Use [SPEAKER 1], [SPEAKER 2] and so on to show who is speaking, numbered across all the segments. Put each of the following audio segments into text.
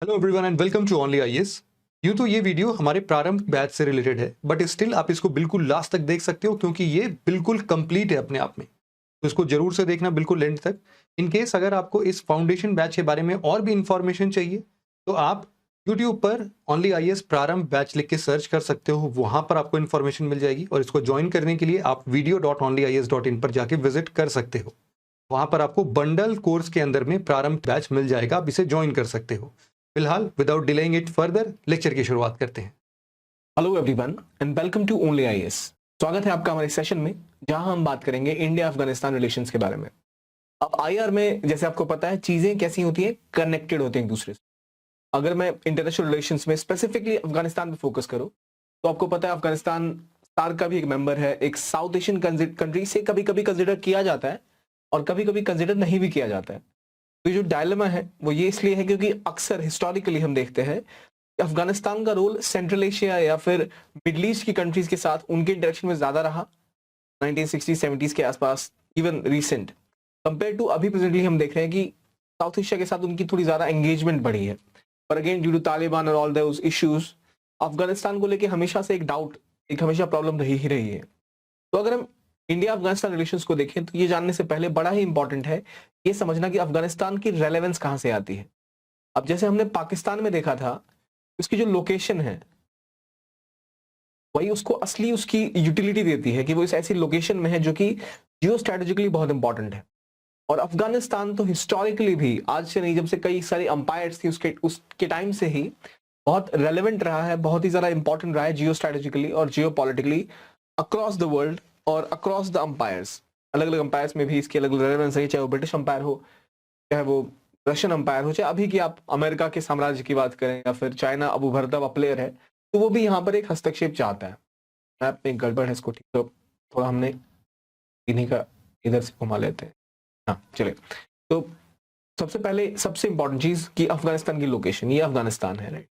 [SPEAKER 1] Hello everyone and welcome to Only IAS. यूं तो ये वीडियो हमारे प्रारंभ बैच से रिलेटेड है, बट स्टिल आप इसको बिल्कुल लास्ट तक देख सकते हो क्योंकि ये बिल्कुल कंप्लीट है अपने आप में। तो इसको जरूर से देखना बिल्कुल एंड तक। इन केस अगर आपको इस फाउंडेशन बैच के बारे में और भी इंफॉर्मेशन चाहिए तो आप यूट्यूब पर ओनली आईएएस प्रारंभ बैच लिख के सर्च कर सकते हो, वहां पर आपको इन्फॉर्मेशन मिल जाएगी। और इसको ज्वाइन करने के लिए आप video.onlyIAS.in पर जाके विजिट कर सकते हो। वहां पर आपको बंडल कोर्स के अंदर में प्रारंभ बैच मिल जाएगा, आप इसे ज्वाइन कर सकते हो। फिलहाल without delaying it further lecture की शुरुआत करते हैं।
[SPEAKER 2] Hello everyone and welcome to Only IAS. स्वागत है आपका हमारे सेशन में जहां हम बात करेंगे इंडिया अफगानिस्तान रिलेशंस के बारे में। अब आईआर में जैसे आपको पता है चीजें कैसी होती हैं, कनेक्टेड होती हैं एक दूसरे से। अगर मैं इंटरनेशनल रिलेशंस में स्पेसिफिकली अफगानिस्तान पे फोकस करूं तो आपको पता है अफगानिस्तान सार्क का भी एक मेंबर है, एक साउथ एशियन कंट्री से कभी कभी कंसिडर किया जाता है और कभी कभी कंसिडर नहीं भी किया जाता है। तो ये जो डायलेमा है वो ये इसलिए है क्योंकि अक्सर हिस्टोरिकली हम देखते हैं अफगानिस्तान का रोल सेंट्रल एशिया या फिर मिडल ईस्ट की कंट्रीज के साथ उनके इंटरेक्शन में ज्यादा रहा 1960-70s के आसपास, इवन रिसेंट कंपेयर टू अभी प्रेजेंटली हम देख रहे हैं कि साउथ एशिया के साथ उनकी थोड़ी ज्यादा एंगेजमेंट बढ़ी है। पर अगेन ड्यू टू तालिबान और ऑल दोस इश्यूज अफगानिस्तान को लेके हमेशा से एक डाउट, एक हमेशा प्रॉब्लम रही ही रही है। तो अगर हम इंडिया अफगानिस्तान रिलेशंस को देखें तो ये जानने से पहले बड़ा ही इंपॉर्टेंट है ये समझना कि अफगानिस्तान की रेलेवेंस कहां से आती है। अब जैसे हमने पाकिस्तान में देखा था, उसकी जो लोकेशन है वही उसको असली उसकी यूटिलिटी देती है कि वो इस ऐसी लोकेशन में है जो कि जियो स्ट्रेटेजिकली बहुत इंपॉर्टेंट है। और अफगानिस्तान तो हिस्टोरिकली भी आज से नहीं, जब से कई सारी अंपायर्स थी उसके टाइम से ही बहुत रेलेवेंट रहा है, बहुत ही ज्यादा इंपॉर्टेंट रहा है जियो स्ट्रेटेजिकली और जियो पॉलिटिकली अक्रॉस द वर्ल्ड और अक्रॉस द अंपायर्स। अलग अलग अंपायर्स में भी इसकी अलग अलग रेलेवेंस है, चाहे वो ब्रिटिश अंपायर हो, चाहे वो रशियन अंपायर हो, चाहे अभी की आप अमेरिका के साम्राज्य की बात करें या फिर चाइना अब उभरता हुआ प्लेयर है, तो वो भी यहाँ पर एक हस्तक्षेप चाहता है। मैप में गड़बड़ है, इसको ठीक तो थोड़ा हमने इन्हीं का इधर से घुमा लेते हैं। हाँ चलिए, तो सबसे पहले सबसे इंपॉर्टेंट चीज कि अफगानिस्तान की लोकेशन, ये अफगानिस्तान है, राइट।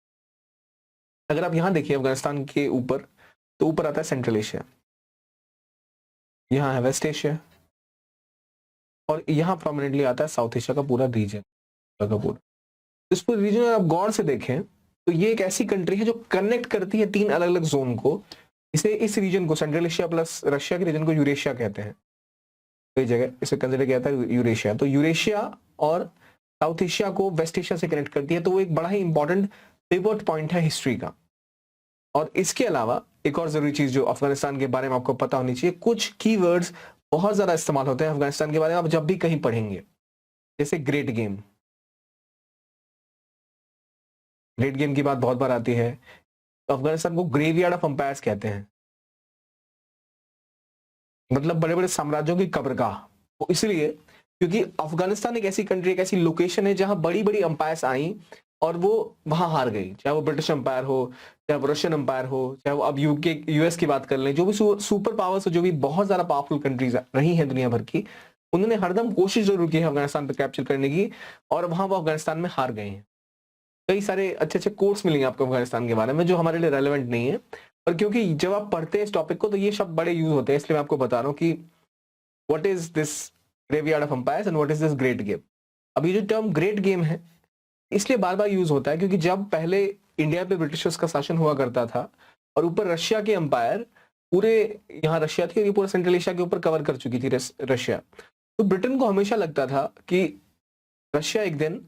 [SPEAKER 2] अगर आप यहाँ देखिए अफगानिस्तान के ऊपर, तो ऊपर आता है सेंट्रल एशिया, यहाँ है वेस्ट एशिया और यहाँ प्रोमिनेंटली आता है साउथ एशिया का पूरा रीजन का पूरा। इस पूरे रीजन अगर आप गौर से देखें तो ये एक ऐसी कंट्री है जो कनेक्ट करती है तीन अलग अलग जोन को। इसे इस रीजन को सेंट्रल एशिया प्लस रशिया के रीजन को यूरेशिया कहते हैं। कई जगह इसे कंसिडर किया जाता है यूरेशिया। तो यूरेशिया और साउथ एशिया को वेस्ट एशिया से कनेक्ट करती है, तो वो एक बड़ा ही इंपॉर्टेंट पिवट पॉइंट है हिस्ट्री का। और इसके अलावा एक और जरूरी चीज जो अफगानिस्तान के बारे में आपको पता होनी चाहिए, कुछ कीवर्ड्स बहुत ज्यादा इस्तेमाल होते हैं अफगानिस्तान के बारे में, आप जब भी कहीं पढ़ेंगे, जैसे ग्रेट गेम। ग्रेट गेम की बात बहुत बार आती है, तो अफगानिस्तान को ग्रेवयार्ड ऑफ अंपायर्स कहते हैं, मतलब बड़े बड़े साम्राज्यों की कब्रगाह। वो इसलिए क्योंकि अफगानिस्तान एक ऐसी कंट्री, एक ऐसी लोकेशन है जहां बड़ी बड़ी अंपायर्स आई और वो वहां हार गई, चाहे वो ब्रिटिश अंपायर हो, चाहे वो रशियन अंपायर हो, चाहे वो अब यूके यूएस की बात कर लें, जो भी सुपर पावर्स, जो भी बहुत ज्यादा पावरफुल कंट्रीज रही हैं दुनिया भर की, उन्होंने हरदम कोशिश जरूर की है अफगानिस्तान पर कैप्चर करने की, और वहां वो अफगानिस्तान में हार गए हैं। कई सारे अच्छे अच्छे कोर्स मिलेंगे आपको अफगानिस्तान के बारे में जो हमारे लिए रेलेवेंट नहीं है, पर क्योंकि जब आप पढ़ते हैं इस टॉपिक को तो ये शब्द बड़े यूज होते हैं, इसलिए मैं आपको बता रहा हूँ कि what is this graveyard of umpires and what is this great game. अब ये जो टर्म ग्रेट गेम है इसलिए बार बार यूज होता है क्योंकि जब पहले इंडिया पे ब्रिटिशर्स का शासन हुआ करता था और ऊपर रशिया के अंपायर पूरे, यहाँ रशिया थी और ये पूरा सेंट्रल एशिया के ऊपर कवर कर चुकी थी रशिया, तो ब्रिटेन को हमेशा लगता था कि रशिया एक दिन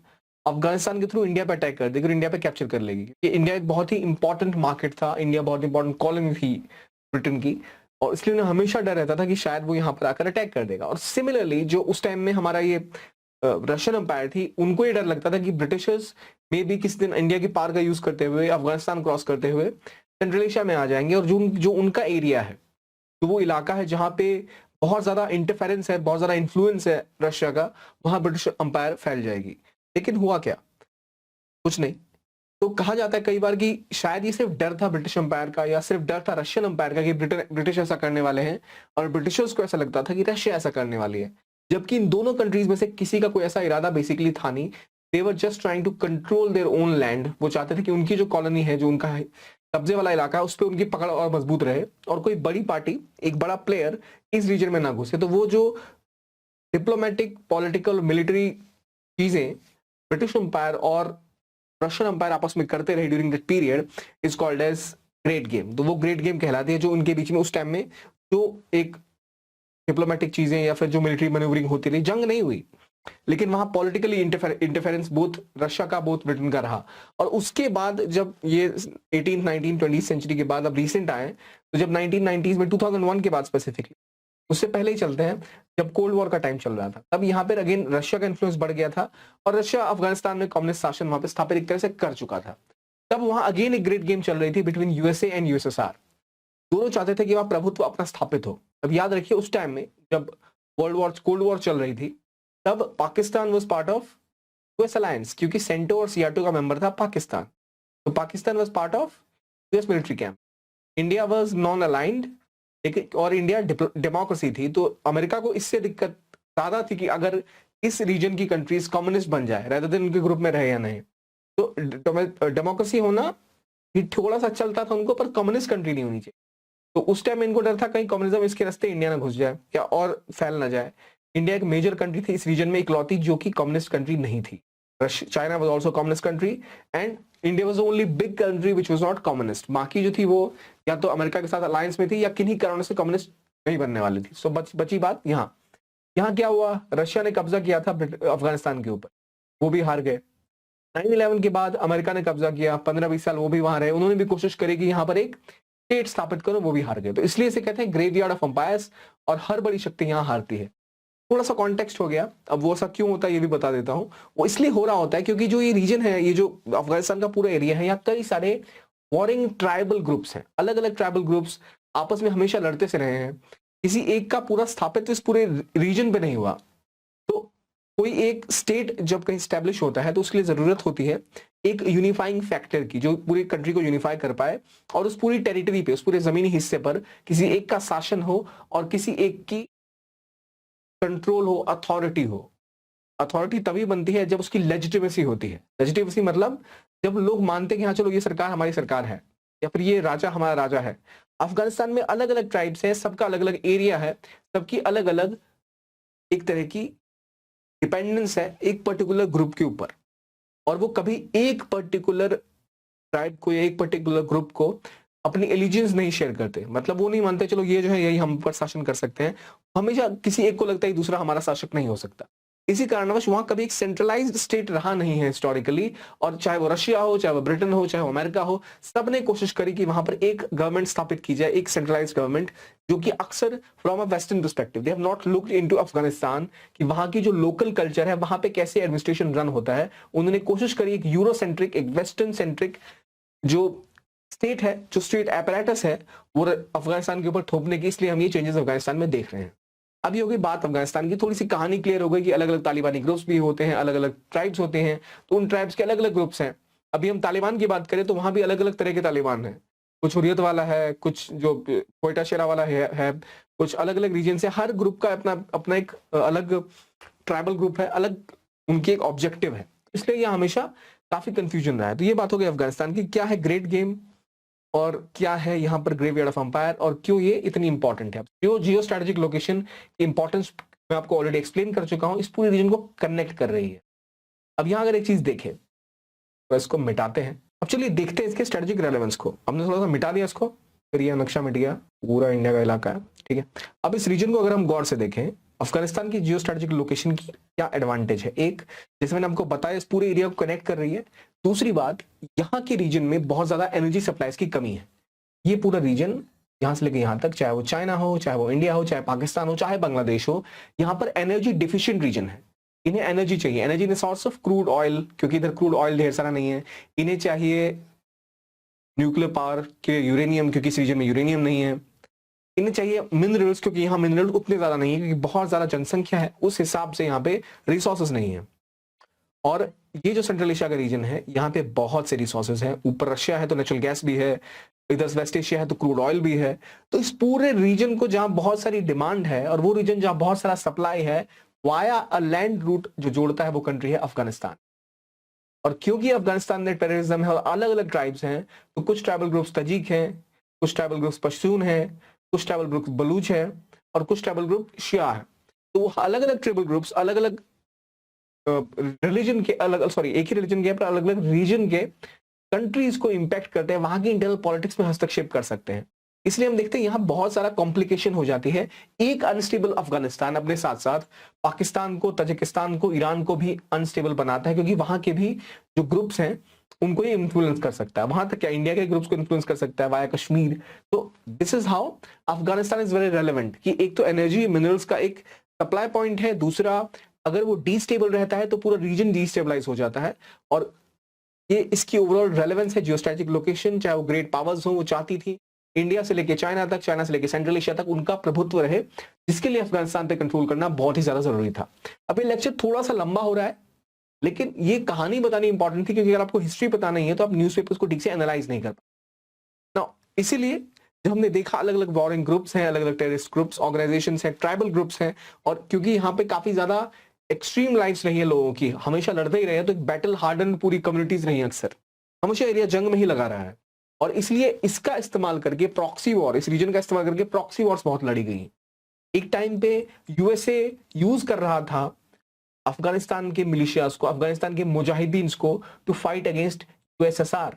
[SPEAKER 2] अफगानिस्तान के थ्रू इंडिया पे अटैक कर देगी और इंडिया पे कैप्चर कर लेगी। ये इंडिया एक बहुत ही इंपॉर्टेंट मार्केट था, इंडिया बहुत इंपॉर्टेंट कॉलोनी थी ब्रिटेन की, और इसलिए उन्हें हमेशा डर रहता था कि शायद वो यहाँ पर आकर अटैक कर देगा। और सिमिलरली जो उस टाइम में हमारा ये रशियन अंपायर थी, उनको ये डर लगता था कि ब्रिटिशर्स मे भी किसी दिन इंडिया की पार का यूज करते हुए अफगानिस्तान क्रॉस करते हुए सेंट्रल एशिया में आ जाएंगे, और जो उनका एरिया है, जो वो इलाका है जहाँ पे बहुत ज्यादा इंटरफेरेंस है, बहुत ज्यादा इन्फ्लुएंस है रशिया का, वहां ब्रिटिश अंपायर फैल जाएगी। लेकिन हुआ क्या? कुछ नहीं। तो कहा जाता है कई बार कि शायद ये सिर्फ डर था ब्रिटिश अंपायर का, या सिर्फ डर था रशियन अंपायर का कि ब्रिटिश ऐसा करने वाले हैं, और ब्रिटिशर्स को ऐसा लगता था कि रशिया ऐसा करने वाली है, जबकि इन दोनों कंट्रीज में से किसी का कोई ऐसा इरादा बेसिकली था नहीं। They were just trying to control their own land. वो चाहते थे कि उनकी जो कॉलोनी है, जो उनका कब्जे वाला इलाका है, उस पर उनकी पकड़ और मजबूत रहे और कोई बड़ी पार्टी, एक बड़ा प्लेयर इस रीजन में ना घुसे। तो वो जो डिप्लोमेटिक, पॉलिटिकल, मिलिट्री चीजें ब्रिटिश अंपायर और रशियन अंपायर आपस में करते रहे during that period is called as great game. तो वो ग्रेट गेम कहलाती है जो उनके बीच में उस टाइम में जो एक डिप्लोमेटिक चीजें या फिर जो मिलिट्री मैन्यूवरिंग होती रही, जंग नहीं हुई लेकिन वहां पॉलिटिकली इंटरफेरेंस बोथ रशिया का बोथ ब्रिटेन का रहा। और उसके बाद जब ये 18th 19th 20th सेंचुरी के बाद अब रिसेंट आए, तो जब 1990s में 2001 के बाद स्पेसिफिकली, उससे पहले ही चलते हैं जब कोल्ड वॉर का टाइम चल रहा था, तब यहाँ पर अगेन रशिया का इन्फ्लुएंस बढ़ गया था और रशिया अफगानिस्तान में कम्युनिस्ट शासन वहां पर स्थापित एक तरह से कर चुका था। तब वहां अगेन एक ग्रेट गेम चल रही थी बिटवीन यूएसए एंड यूएसएसआर। दोनों चाहते थे कि वहां प्रभुत्व अपना स्थापित हो। अब याद रखिए उस टाइम में जब कोल्ड वॉर चल रही थी, तब Pakistan was part of US alliance, क्योंकि सेंटो और सियाटो का मेंबर था पाकिस्तान। तो Pakistan was part of US military camp. India was non aligned, लेकिन और इंडिया डेमोक्रेसी थी। तो अमेरिका को इससे दिक्कत ज्यादा थी कि अगर इस रीजन की कंट्रीज कम्युनिस्ट बन जाए rather than उनके ग्रुप में रहे या नहीं। तो डेमोक्रेसी होना ये थोड़ा सा चलता था उनको, पर कम्युनिस्ट कंट्री नहीं होनी चाहिए। तो उस टाइम में इनको डर था कहीं कम्युनिज्म इसके रास्ते इंडिया ना घुस जाए या और फैल ना जाए। इंडिया एक मेजर कंट्री थी इस रीजन में इकलौती जो कि कम्युनिस्ट कंट्री नहीं थी। China was also communist country and India was the only big country which was not communist. बाकी जो थी वो या तो अमेरिका के साथ अलायंस में थी या किन्हीं कारणों से कम्युनिस्ट नहीं बनने वाली थी। सो बची बात यहाँ क्या हुआ, रशिया ने कब्जा किया था अफगानिस्तान के ऊपर, वो भी हार गए। 9/11 के बाद अमेरिका ने कब्जा किया, 15-20 साल वो भी वहां रहे, उन्होंने भी कोशिश करी कि यहाँ पर एक स्टेट स्थापित करो, वो भी हार गए। तो इसलिए इसे कहते हैं ग्रेवयार्ड ऑफ एम्पायर्स, और हर बड़ी शक्ति यहाँ हारती है। थोड़ा सा कॉन्टेक्स्ट हो गया, अब वो ऐसा क्यों होता है ये भी बता देता हूँ। वो इसलिए हो रहा होता है क्योंकि जो ये रीजन है, ये जो अफगानिस्तान का पूरा एरिया है, यहाँ कई सारे वॉरिंग ट्राइबल ग्रुप्स हैं। अलग अलग ट्राइबल ग्रुप्स आपस में हमेशा लड़ते से रहे हैं। किसी एक का पूरा स्थापित्व इस पूरे रीजन पे नहीं हुआ। तो कोई एक स्टेट जब कहीं स्टैब्लिश होता है तो उसके लिए जरूरत होती है एक यूनिफाइंग फैक्टर की, जो पूरी कंट्री को यूनिफाई कर पाए और उस पूरी टेरिटरी पे, उस पूरे जमीनी हिस्से पर किसी एक का शासन हो और किसी एक की कंट्रोल हो, अथॉरिटी हो। अथॉरिटी तभी बनती है जब उसकी लेजिटिमेसी होती है। लेजिटिमेसी मतलब जब लोग मानते हैं कि हाँ चलो ये सरकार हमारी सरकार है या फिर ये राजा हमारा राजा है। अफगानिस्तान में अलग अलग ट्राइब्स हैं, सबका अलग अलग एरिया है, सबकी अलग अलग एक तरह की डिपेंडेंस है एक पर्टिकुलर ग्रुप के ऊपर, और वो कभी एक पर्टिकुलर ट्राइब को या एक पर्टिकुलर ग्रुप को अपनी एलिजेंस नहीं शेयर करते। मतलब वो नहीं मानते चलो ये जो है यही हम पर शासन कर सकते हैं। हमेशा किसी एक को लगता है दूसरा हमारा शासक नहीं हो सकता। इसी कारणवश वहां कभी एक सेंट्रलाइज्ड स्टेट रहा नहीं है हिस्टोरिकली, और चाहे वो रशिया हो, चाहे वो ब्रिटेन हो, चाहे वो अमेरिका हो, सबने कोशिश करी कि वहां पर एक गवर्नमेंट स्थापित की जाए, एक सेंट्रलाइज्ड गवर्नमेंट, जो कि अक्सर from a western perspective they have not looked into Afghanistan कि वहां की जो लोकल कल्चर है वहां पे कैसे एडमिनिस्ट्रेशन रन होता है। उन्होंने कोशिश करी एक यूरोसेंट्रिक, एक वेस्टर्न सेंट्रिक जो स्टेट है, जो स्टेट एपरेटस है, वो अफगानिस्तान के ऊपर थोपने की। इसलिए हम ये चेंजेस अफगानिस्तान में देख रहे हैं। अभी हो गई बात अफगानिस्तान की, थोड़ी सी कहानी क्लियर हो गई कि अलग अलग तालिबानी ग्रुप्स भी होते हैं, अलग अलग ट्राइब्स होते हैं, तो उन ट्राइब्स के अलग अलग ग्रुप्स हैं। अभी हम तालिबान की बात करें तो वहां भी अलग अलग तरह के तालिबान हैं। कुछ हुर्रियत वाला है, कुछ जो क्वेटा शेरा वाला है, कुछ अलग अलग रीजन से। हर ग्रुप का अपना अपना एक अलग ट्राइबल ग्रुप है, अलग उनकी एक ऑब्जेक्टिव है, इसलिए यह हमेशा काफी कंफ्यूजन रहा है। तो ये बात हो गई अफगानिस्तान की, क्या है ग्रेट गेम और क्या है यहाँ पर ग्रेवयार्ड ऑफ एम्पायर और क्यों ये इतनी इंपॉर्टेंट है। जो जियो स्ट्रेटेजिक लोकेशन की इंपॉर्टेंस मैं आपको ऑलरेडी एक्सप्लेन कर चुका हूँ, इस पूरे रीजन को कनेक्ट कर रही है। अब यहाँ अगर एक चीज देखें तो इसको मिटाते हैं। अब चलिए देखते हैं इसके स्ट्रेटेजिक रेलेवेंस को। हमने थोड़ा सा मिटा दिया इसको, फिर यह नक्शा मिट गया, पूरा इंडिया का इलाका है, ठीक है। अब इस रीजन को अगर हम गौर से देखें, अफगानिस्तान की जियो स्ट्रेटेजिक लोकेशन की क्या एडवांटेज है। एक, जैसे मैंने आपको बताया, इस पूरे एरिया को कनेक्ट कर रही है। दूसरी बात, यहाँ के रीजन में बहुत ज्यादा एनर्जी सप्लाईज की कमी है। ये पूरा रीजन यहाँ से लेकर यहाँ तक, चाहे वो चाइना हो, चाहे वो इंडिया हो, चाहे पाकिस्तान हो, चाहे बांग्लादेश हो, यहाँ पर एनर्जी डिफिशिएंट रीजन है। इन्हें एनर्जी चाहिए, energy in source of crude oil, क्योंकि इधर क्रूड ऑयल ढेर सारा नहीं है। इन्हें चाहिए न्यूक्लियर पावर के यूरेनियम, क्योंकि इस रीजन में यूरेनियम नहीं है। इन्हें चाहिए मिनरल्स, क्योंकि यहाँ मिनरल उतने ज्यादा नहीं है, क्योंकि बहुत ज्यादा जनसंख्या है, उस हिसाब से यहाँ पे रिसोर्सेज नहीं है। और ये जो सेंट्रल एशिया का रीजन है, यहाँ पे बहुत से रिसोर्सेज हैं। ऊपर रशिया है तो नेचुरल गैस भी है, इधर वेस्ट एशिया है तो क्रूड ऑयल भी है। तो इस पूरे रीजन को जहां बहुत सारी डिमांड है और वो रीजन जहां बहुत सारा सप्लाई है, वाया अ लैंड रूट जो जोड़ता है वो कंट्री है अफगानिस्तान। और क्योंकि अफगानिस्तान में टेररिज्म है और अलग अलग ट्राइब्स हैं, तो कुछ ट्राइबल ग्रुप्स तजीक हैं, कुछ ट्राइबल ग्रुप्स पश्तून है, कुछ ट्राइबल ग्रुप बलूच है और कुछ ट्राइबल ग्रुप शिया है। तो अलग अलग ट्राइबल ग्रुप्स अलग अलग रिलीजन के अलग एक ही रिलीजन के पर अलग अलग रीजन के कंट्रीज को इंपैक्ट करते हैं, वहां की इंटरनल पॉलिटिक्स में हस्तक्षेप कर सकते हैं। इसलिए हम देखते हैं यहाँ बहुत सारा कॉम्प्लिकेशन हो जाती है। एक अनस्टेबल अफगानिस्तान अपने साथ साथ पाकिस्तान को, तजिकिस्तान को, ईरान को भी अनस्टेबल बनाता है, क्योंकि वहां के भी जो ग्रुप्स हैं उनको ये इन्फ्लुएंस कर सकता है। वहां तक क्या इंडिया के ग्रुप्स को इन्फ्लुएंस कर सकता है वाया कश्मीर। तो this is how Afghanistan is very relevant, कि एक तो एनर्जी मिनरल्स का एक सप्लाई पॉइंट है, दूसरा अगर वो डिस्टेबल रहता है तो पूरा रीजन डिस्टेबलाइज हो जाता है। और ये इसकी ओवरऑल रेलेवेंस है, जियोस्ट्रेटेजिक लोकेशन, चाहे वो ग्रेट पावर्स हो, वो चाहती थी इंडिया से लेके चाइना तक, चाइना से लेके सेंट्रल एशिया तक उनका प्रभुत्व रहे, जिसके लिए अफगानिस्तान पे कंट्रोल करना बहुत ही ज्यादा जरूरी था। अब ये लेक्चर थोड़ा सा लंबा हो रहा है, लेकिन ये कहानी बतानी इंपॉर्टेंट थी, क्योंकि अगर आपको हिस्ट्री पता नहीं है तो आप न्यूज़पेपर्स को ठीक से एनालाइज नहीं कर पाते ना। इसीलिए जब हमने देखा अलग अलग वॉरिंग ग्रुप्स हैं, अलग अलग टेररिस्ट ग्रुप्स, ऑर्गेनाइजेशंस हैं, ट्राइबल ग्रुप्स हैं, और क्योंकि यहाँ पे काफी ज्यादा एक्सट्रीम लाइफ्स रही है लोगों की, हमेशा लड़ते ही रहे हैं, तो एक बैटल हार्डन पूरी कम्युनिटीज रही हैं, अक्सर हमेशा एरिया जंग में ही लगा रहा है। और इसलिए इसका इस्तेमाल करके प्रॉक्सी वॉर, इस रीजन का इस्तेमाल करके प्रॉक्सी वॉर्स बहुत लड़ी गई। एक टाइम पे यूएसए यूज कर रहा था अफगानिस्तान के मिलिशियाज को, अफगानिस्तान के मुजाहिदीन को, टू फाइट अगेंस्ट यूएसएसआर।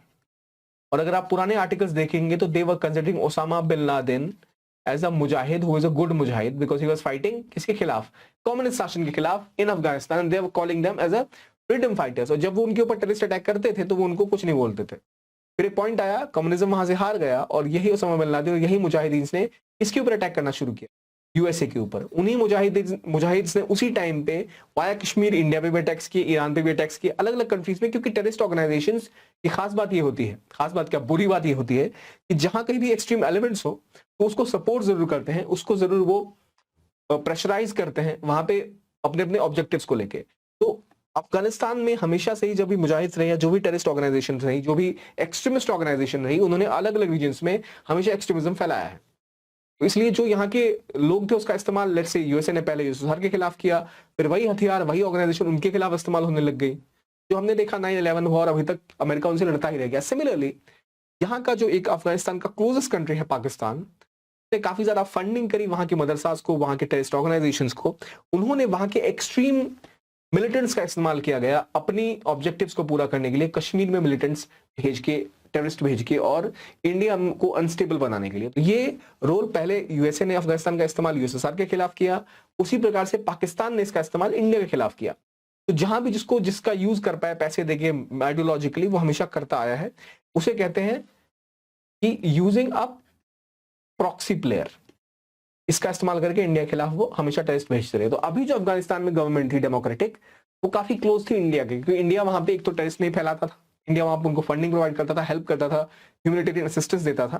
[SPEAKER 2] और अगर आप पुराने आर्टिकल्स देखेंगे तो they were considering Osama bin Laden as a mujahid who is a good mujahid, because he was fighting किसके खिलाफ? कम्युनिस्ट शासन के खिलाफ in Afghanistan. They were calling them as a freedom fighters. और जब वो उनके ऊपर टेररिस्ट अटैक करते थे तो वो उनको कुछ नहीं बोलते थे। फिर एक पॉइंट आया, कम्युनिज्म वहां से हार गया, और यही ओसामा बिन लादेन और यही मुजाहिदीन ने इसके ऊपर अटैक करना शुरू किया, यूएसए के ऊपर। उन्हीं मुजाहिद्स ने उसी टाइम पे वाया कश्मीर इंडिया पे भी अटैक्स किए, ईरान पे भी अटैक्स किए, अलग अलग कंट्रीज में। क्योंकि टेररिस्ट ऑर्गेनाइजेशंस की खास बात ये होती है, खास बात क्या, बुरी बात ये होती है कि जहां कहीं भी एक्सट्रीम एलिमेंट्स हो तो उसको सपोर्ट जरूर करते हैं, उसको जरूर वो प्रेशराइज करते हैं वहां पे अपने अपने ऑब्जेक्टिव्स को लेके। तो अफगानिस्तान में हमेशा से ही जब भी मुजाहिद रहे या जो भी टेररिस्ट ऑर्गेनाइजेशन रही, जो भी एक्सट्रीमिस्ट ऑर्गेनाइजेशन रही, उन्होंने अलग अलग रीजन्स में हमेशा एक्सट्रीमिज्म फैलाया है। तो इसलिए जो यहाँ के लोग थे उसका इस्तेमाल, लेट्स से यूएसए ने पहले यूएसएसआर के खिलाफ किया, फिर वही हथियार, वही ऑर्गेनाइजेशन उनके खिलाफ इस्तेमाल होने लग गई। जो हमने देखा 9/11 हुआ और अभी तक अमेरिका उनसे लड़ता ही रह गया। सिमिलरली यहाँ का जो एक अफगानिस्तान का क्लोजेस्ट कंट्री है पाकिस्तान, ने काफी ज्यादा फंडिंग करी वहां के मदरसास को, वहां के टेररिस्ट ऑर्गेनाइजेशंस को। उन्होंने वहां के एक्सट्रीम मिलिटेंट्स का इस्तेमाल किया गया अपनी ऑब्जेक्टिव्स को पूरा करने के लिए, कश्मीर में मिलिटेंट्स भेज के, टेररिस्ट भेज के, और इंडिया को अनस्टेबल बनाने के लिए। तो ये रोल पहले यूएसए ने अफगानिस्तान का इस्तेमाल यूएसएसआर के खिलाफ किया, उसी प्रकार से पाकिस्तान ने इसका इस्तेमाल इंडिया के खिलाफ किया। तो जहां भी जिसका यूज कर पाए पैसे देके आइडियोलॉजिकली, वो हमेशा करता आया है। उसे कहते हैं कि यूजिंग अप प्रॉक्सी प्लेयर, इसका इस्तेमाल करके इंडिया के खिलाफ वो हमेशा टेररिस्ट भेजते रहे। तो अभी जो अफगानिस्तान में गवर्नमेंट थी डेमोक्रेटिक, वो काफी क्लोज थी इंडिया के, क्योंकि इंडिया वहां पे एक तो टेररिस्ट नहीं फैलाता था, इंडिया वहां पर उनको फंडिंग प्रोवाइड करता था, हेल्प करता था, ह्यूमैनिटेरियन असिस्टेंस देता था,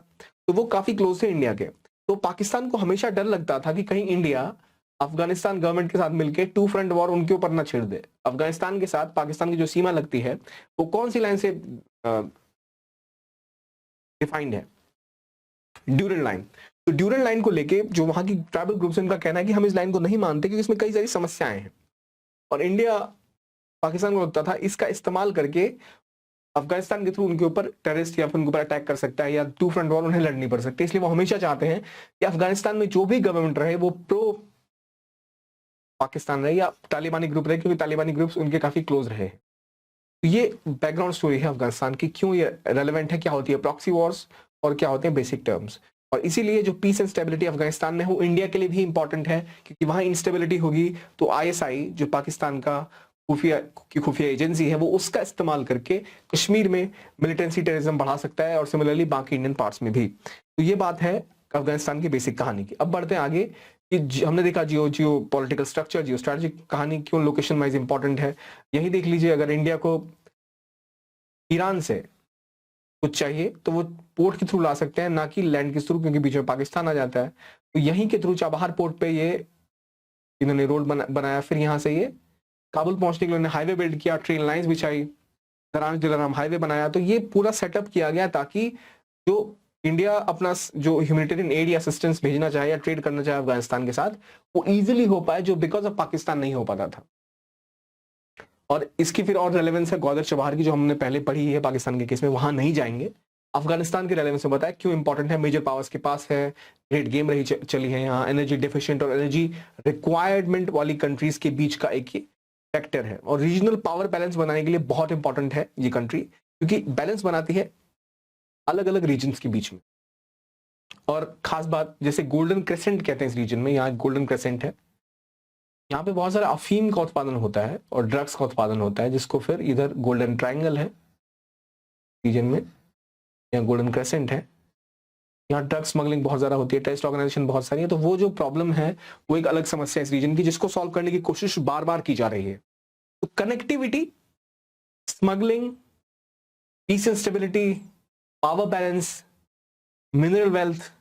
[SPEAKER 2] तो वो काफी क्लोज थे इंडिया के। तो पाकिस्तान को हमेशा डर लगता था कि कहीं इंडिया अफगानिस्तान गवर्नमेंट के साथ मिलकर टू फ्रंट वॉर उनके ऊपर ना छेड़ दे। अफगानिस्तान के साथ पाकिस्तान की जो सीमा लगती है वो कौन सी लाइन से डिफाइंड है? ड्यूरल लाइन। तो ड्यूरल लाइन को लेके जो वहां की ट्राइबल ग्रुप्स, उनका कहना है कि हम इस लाइन को नहीं मानते क्योंकि इसमें कई सारी समस्याएं हैं, और इंडिया, पाकिस्तान को लगता था इसका इस्तेमाल करके अफगानिस्तान के थ्रू उनके ऊपर टेररिस्ट या फिर उनके ऊपर अटैक कर सकता है, या टू फ्रंट वॉर उन्हें लड़नी पड़ सकती है। इसलिए वो हमेशा चाहते हैं कि अफगानिस्तान में जो भी गवर्नमेंट रहे वो प्रो पाकिस्तान रहे या तालिबानी ग्रुप रहे, क्योंकि तालिबानी ग्रुप्स उनके काफी क्लोज रहे। तो ये बैकग्राउंड स्टोरी है अफगानिस्तान की, क्यों ये रेलेवेंट है, क्या होती है प्रॉक्सी वॉर्स और क्या होते हैं बेसिक टर्म्स। और इसीलिए जो पीस एंड स्टेबिलिटी अफगानिस्तान में हो, इंडिया के लिए भी इंपॉर्टेंट है, क्योंकि वहां इंस्टेबिलिटी होगी तो आईएसआई, जो पाकिस्तान का खुफिया एजेंसी है, वो उसका इस्तेमाल करके कश्मीर में मिलिटेंसी टेररिज्म बढ़ा सकता है, और सिमिलरली बाकी इंडियन पार्ट्स में भी। तो ये बात है अफगानिस्तान की बेसिक कहानी की। अब बढ़ते हैं आगे कि हमने देखा जियो पॉलिटिकल स्ट्रक्चर, जियो स्ट्रेटेजिक कहानी क्यों लोकेशन वाइज इंपॉर्टेंट है। यही देख लीजिए, अगर इंडिया को ईरान से कुछ चाहिए तो वो पोर्ट के थ्रू ला सकते हैं, ना कि लैंड के थ्रू, क्योंकि बीच में पाकिस्तान आ जाता है। तो यहीं के थ्रू चाबहार पोर्ट पे ये इन्होंने रोड बनाया, फिर यहाँ से ये काबुल पहुंचने के लिए हाईवे बिल्ड किया, ट्रेन लाइंस बिछाई, दरांज दिलाराम हाईवे बनाया। तो ये पूरा सेटअप किया गया ताकि जो इंडिया अपना जो ह्यूमैनिटेरियन एड या असिस्टेंस भेजना चाहे या ट्रेड करना चाहे अफगानिस्तान के साथ, वो इजीली हो पाए, जो बिकॉज ऑफ पाकिस्तान नहीं हो पाता था। और इसकी फिर और रेलेवेंस है ग्वादर चबहार की, जो हमने पहले पढ़ी है पाकिस्तान के केस में, वहां नहीं जाएंगे। अफगानिस्तान की रेलेवेंस में बताया क्यों इंपॉर्टेंट है, मेजर पावर्स के पास है, ग्रेट गेम रही चली है यहाँ, एनर्जी डिफिशिएंट और एनर्जी रिक्वायरमेंट वाली कंट्रीज के बीच का एक फैक्टर है और रीजनल पावर बैलेंस बनाने के लिए बहुत इंपॉर्टेंट है ये कंट्री, क्योंकि बैलेंस बनाती है अलग अलग रीजन्स के बीच में। और खास बात, जैसे गोल्डन क्रेसेंट कहते हैं इस रीजन में, यहाँ गोल्डन क्रेसेंट है, यहाँ पे बहुत सारा अफीम का उत्पादन होता है और ड्रग्स का उत्पादन होता है, जिसको फिर इधर गोल्डन ट्रायंगल है रीजन में, यहाँ गोल्डन क्रेसेंट है, यहाँ ड्रग स्मगलिंग बहुत ज्यादा होती है, टेररिस्ट ऑर्गेनाइजेशन बहुत सारी है। तो वो जो प्रॉब्लम है वो एक अलग समस्या है इस रीजन की, जिसको सॉल्व करने की कोशिश बार बार की जा रही है। तो connectivity, smuggling, peace and stability, power balance, mineral wealth,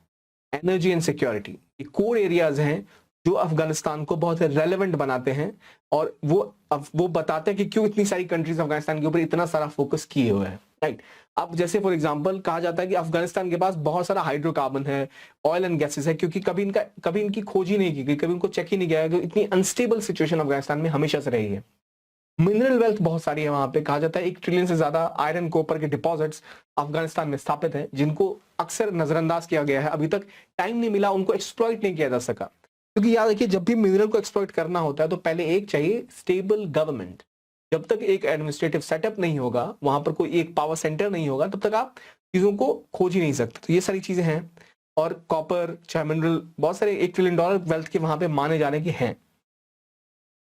[SPEAKER 2] energy and security, ये कोर एरियाज हैं जो अफगानिस्तान को बहुत रेलेवेंट बनाते हैं और वो बताते हैं कि क्यों इतनी सारी कंट्रीज अफगानिस्तान के ऊपर इतना सारा फोकस किए हुए हैं, राइट। अब जैसे फॉर एग्जांपल कहा जाता है कि अफगानिस्तान के पास बहुत सारा हाइड्रोकार्बन है, ऑयल एंड गैसेस है, क्योंकि कभी इनकी खोज ही नहीं की गई, कभी उनको चेक ही नहीं किया गया, इतनी अनस्टेबल सिचुएशन अफगानिस्तान में हमेशा से रही है। मिनरल वेल्थ बहुत सारी है वहां पे, कहा जाता है 1 ट्रिलियन से ज्यादा आयरन कॉपर के डिपॉजिट्स अफगानिस्तान में स्थापित हैं, जिनको अक्सर नजरअंदाज किया गया है, अभी तक टाइम नहीं मिला, उनको एक्सप्लॉइट नहीं किया जा सका। क्योंकि याद रखिए, जब भी मिनरल को एक्सप्लॉइट करना होता है तो पहले एक चाहिए स्टेबल गवर्नमेंट। जब तक एक एडमिनिस्ट्रेटिव सेटअप नहीं होगा, वहां पर कोई एक पावर सेंटर नहीं होगा, तब तक आप चीजों को खोज ही नहीं सकते। तो ये सारी चीजें हैं, और कॉपर, चाहे मिनरल, बहुत सारे $1 ट्रिलियन वेल्थ के वहां पे माने जाने के हैं।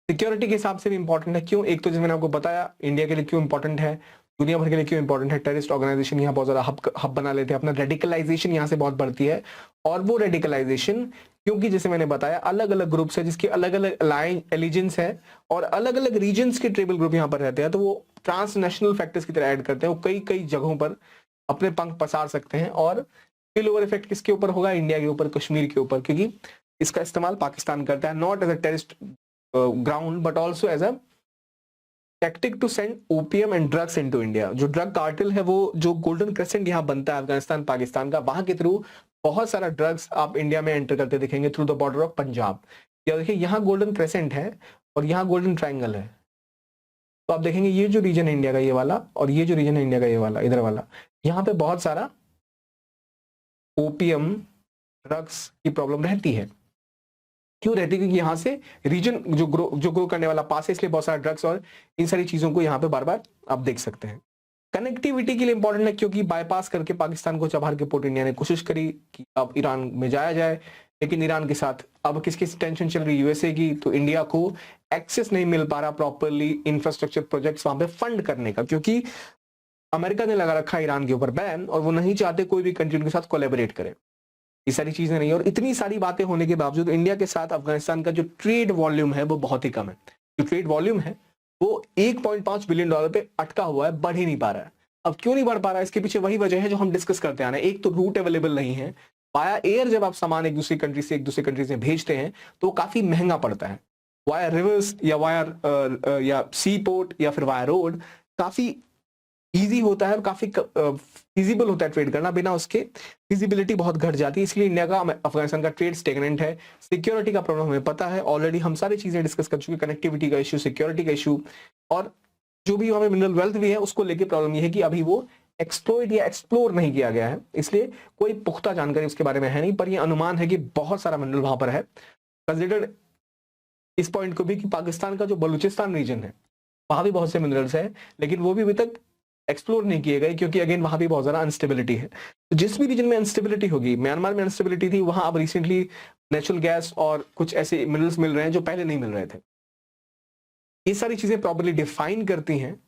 [SPEAKER 2] सिक्योरिटी के हिसाब से भी इंपॉर्टेंट है। क्यों? एक तो जैसे मैंने आपको बताया इंडिया के लिए क्यों इंपॉर्टेंट है, दुनिया भर के लिए क्यों इंपॉर्टेंट है। टेररिस्ट ऑर्गेनाइजेशन यहाँ बहुत ज्यादा हब बना लेते हैं अपना, रेडिकलाइजेशन यहाँ से बहुत बढ़ती है। और वो रेडिकलाइजेशन, क्योंकि जैसे मैंने बताया अलग अलग ग्रुप्स है जिसकी अलग अलग एलिजेंस है और अलग अलग रीजन्स के ट्राइबल ग्रुप यहाँ पर रहते हैं, तो वो ट्रांसनेशनल फैक्टर्स की तरह ऐड करते हैं, वो कई कई जगहों पर अपने पंख पसार सकते हैं। और स्पिल ओवर इफेक्ट किसके ऊपर होगा? इंडिया के ऊपर, कश्मीर के ऊपर, क्योंकि इसका इस्तेमाल पाकिस्तान करता है, not as a terrorist ground but also as a tactic to send opium and drugs into India. जो ड्रग कार्टेल है, वो जो गोल्डन क्रेसेंट यहाँ बनता है अफगानिस्तान पाकिस्तान का, वहां के थ्रू बहुत सारा ड्रग्स आप इंडिया में एंटर करते दिखेंगे through the border of Punjab. या देखिए यहाँ गोल्डन क्रेसेंट है और यहाँ गोल्डन ट्रायंगल है, तो आप देखेंगे ये जो रीजन है इंडिया का ये वाला, और ये जो रीजन है इंडिया का ये वाला, इधर वाला, यहाँ पे बहुत सारा ओपीएम ड्रग्स की प्रॉब्लम रहती है। क्यों रहती है? क्योंकि यहाँ से रीजन जो ग्रो करने वाला पास है, इसलिए बहुत सारा ड्रग्स और इन सारी चीजों को यहाँ पे बार बार आप देख सकते हैं। कनेक्टिविटी के लिए इंपॉर्टेंट है, क्योंकि बाईपास करके पाकिस्तान को चबार के पोर्ट इंडिया ने कोशिश करी कि अब ईरान में जाया जाए, लेकिन ईरान के साथ अब किसकी टेंशन चल रही? यूएसए की। तो इंडिया को एक्सेस नहीं मिल पा रहा प्रॉपरली इंफ्रास्ट्रक्चर प्रोजेक्ट्स वहां पे फंड करने का, क्योंकि अमेरिका ने लगा रखा है ईरान के ऊपर बैन, और वो नहीं चाहते कोई भी कंट्री के साथ कोलैबोरेट करे। ये सारी चीजें नहीं, और इतनी सारी बातें होने के बावजूद इंडिया के साथ अफगानिस्तान का जो ट्रेड वॉल्यूम है वो बहुत ही कम है। जो ट्रेड वॉल्यूम है वो $1.5 बिलियन पे अटका हुआ है, बढ़ ही नहीं पा रहा है। अब क्यों नहीं बढ़ पा रहा है? इसके पीछे वही वजह है जो हम डिस्कस करते आ रहे हैं। एक तो रूट अवेलेबल नहीं है, वाया एयर जब आप सामान एक दूसरी कंट्री से एक दूसरी कंट्री से भेजते हैं तो वो काफी महंगा पड़ता है। वाया रिवर्स या वाया या सी पोर्ट या फिर वाया रोड काफी इजी होता है और काफी फिजिबल होता है ट्रेड करना, बिना उसके फिजिबिलिटी बहुत घट जाती है। इसलिए इंडिया का अफगानिस्तान का ट्रेड स्टेगनेंट है। सिक्योरिटी का प्रॉब्लम हमें पता है ऑलरेडी, हम सारी चीजें डिस्कस कर चुके, कनेक्टिविटी का इशू, सिक्योरिटी का इशू, और जो भी हमें मिनरल वेल्थ भी है उसको लेके प्रॉब्लम ये है कि अभी वो एक्सप्लोइट या एक्सप्लोर नहीं किया गया है, इसलिए कोई पुख्ता जानकारी उसके बारे में है नहीं। पर ये अनुमान है कि बहुत सारा मिनरल वहां पर है। कंसिडर्ड इस पॉइंट को भी कि पाकिस्तान का जो बलूचिस्तान रीजन है वहां भी बहुत से मिनरल्स है, लेकिन वो भी अभी तक एक्सप्लोर नहीं किए गए, क्योंकि अगेन वहां भी बहुत ज्यादा अनस्टेबिलिटी है। तो जिस भी रीजन में अनस्टेबिलिटी होगी, म्यांमार में अनस्टेबिलिटी थी, वहां अब रिसेंटली नेचुरल गैस और कुछ ऐसे मिनरल्स मिल रहे हैं जो पहले नहीं मिल रहे थे। ये सारी चीजें प्रॉपर्ली डिफाइन करती हैं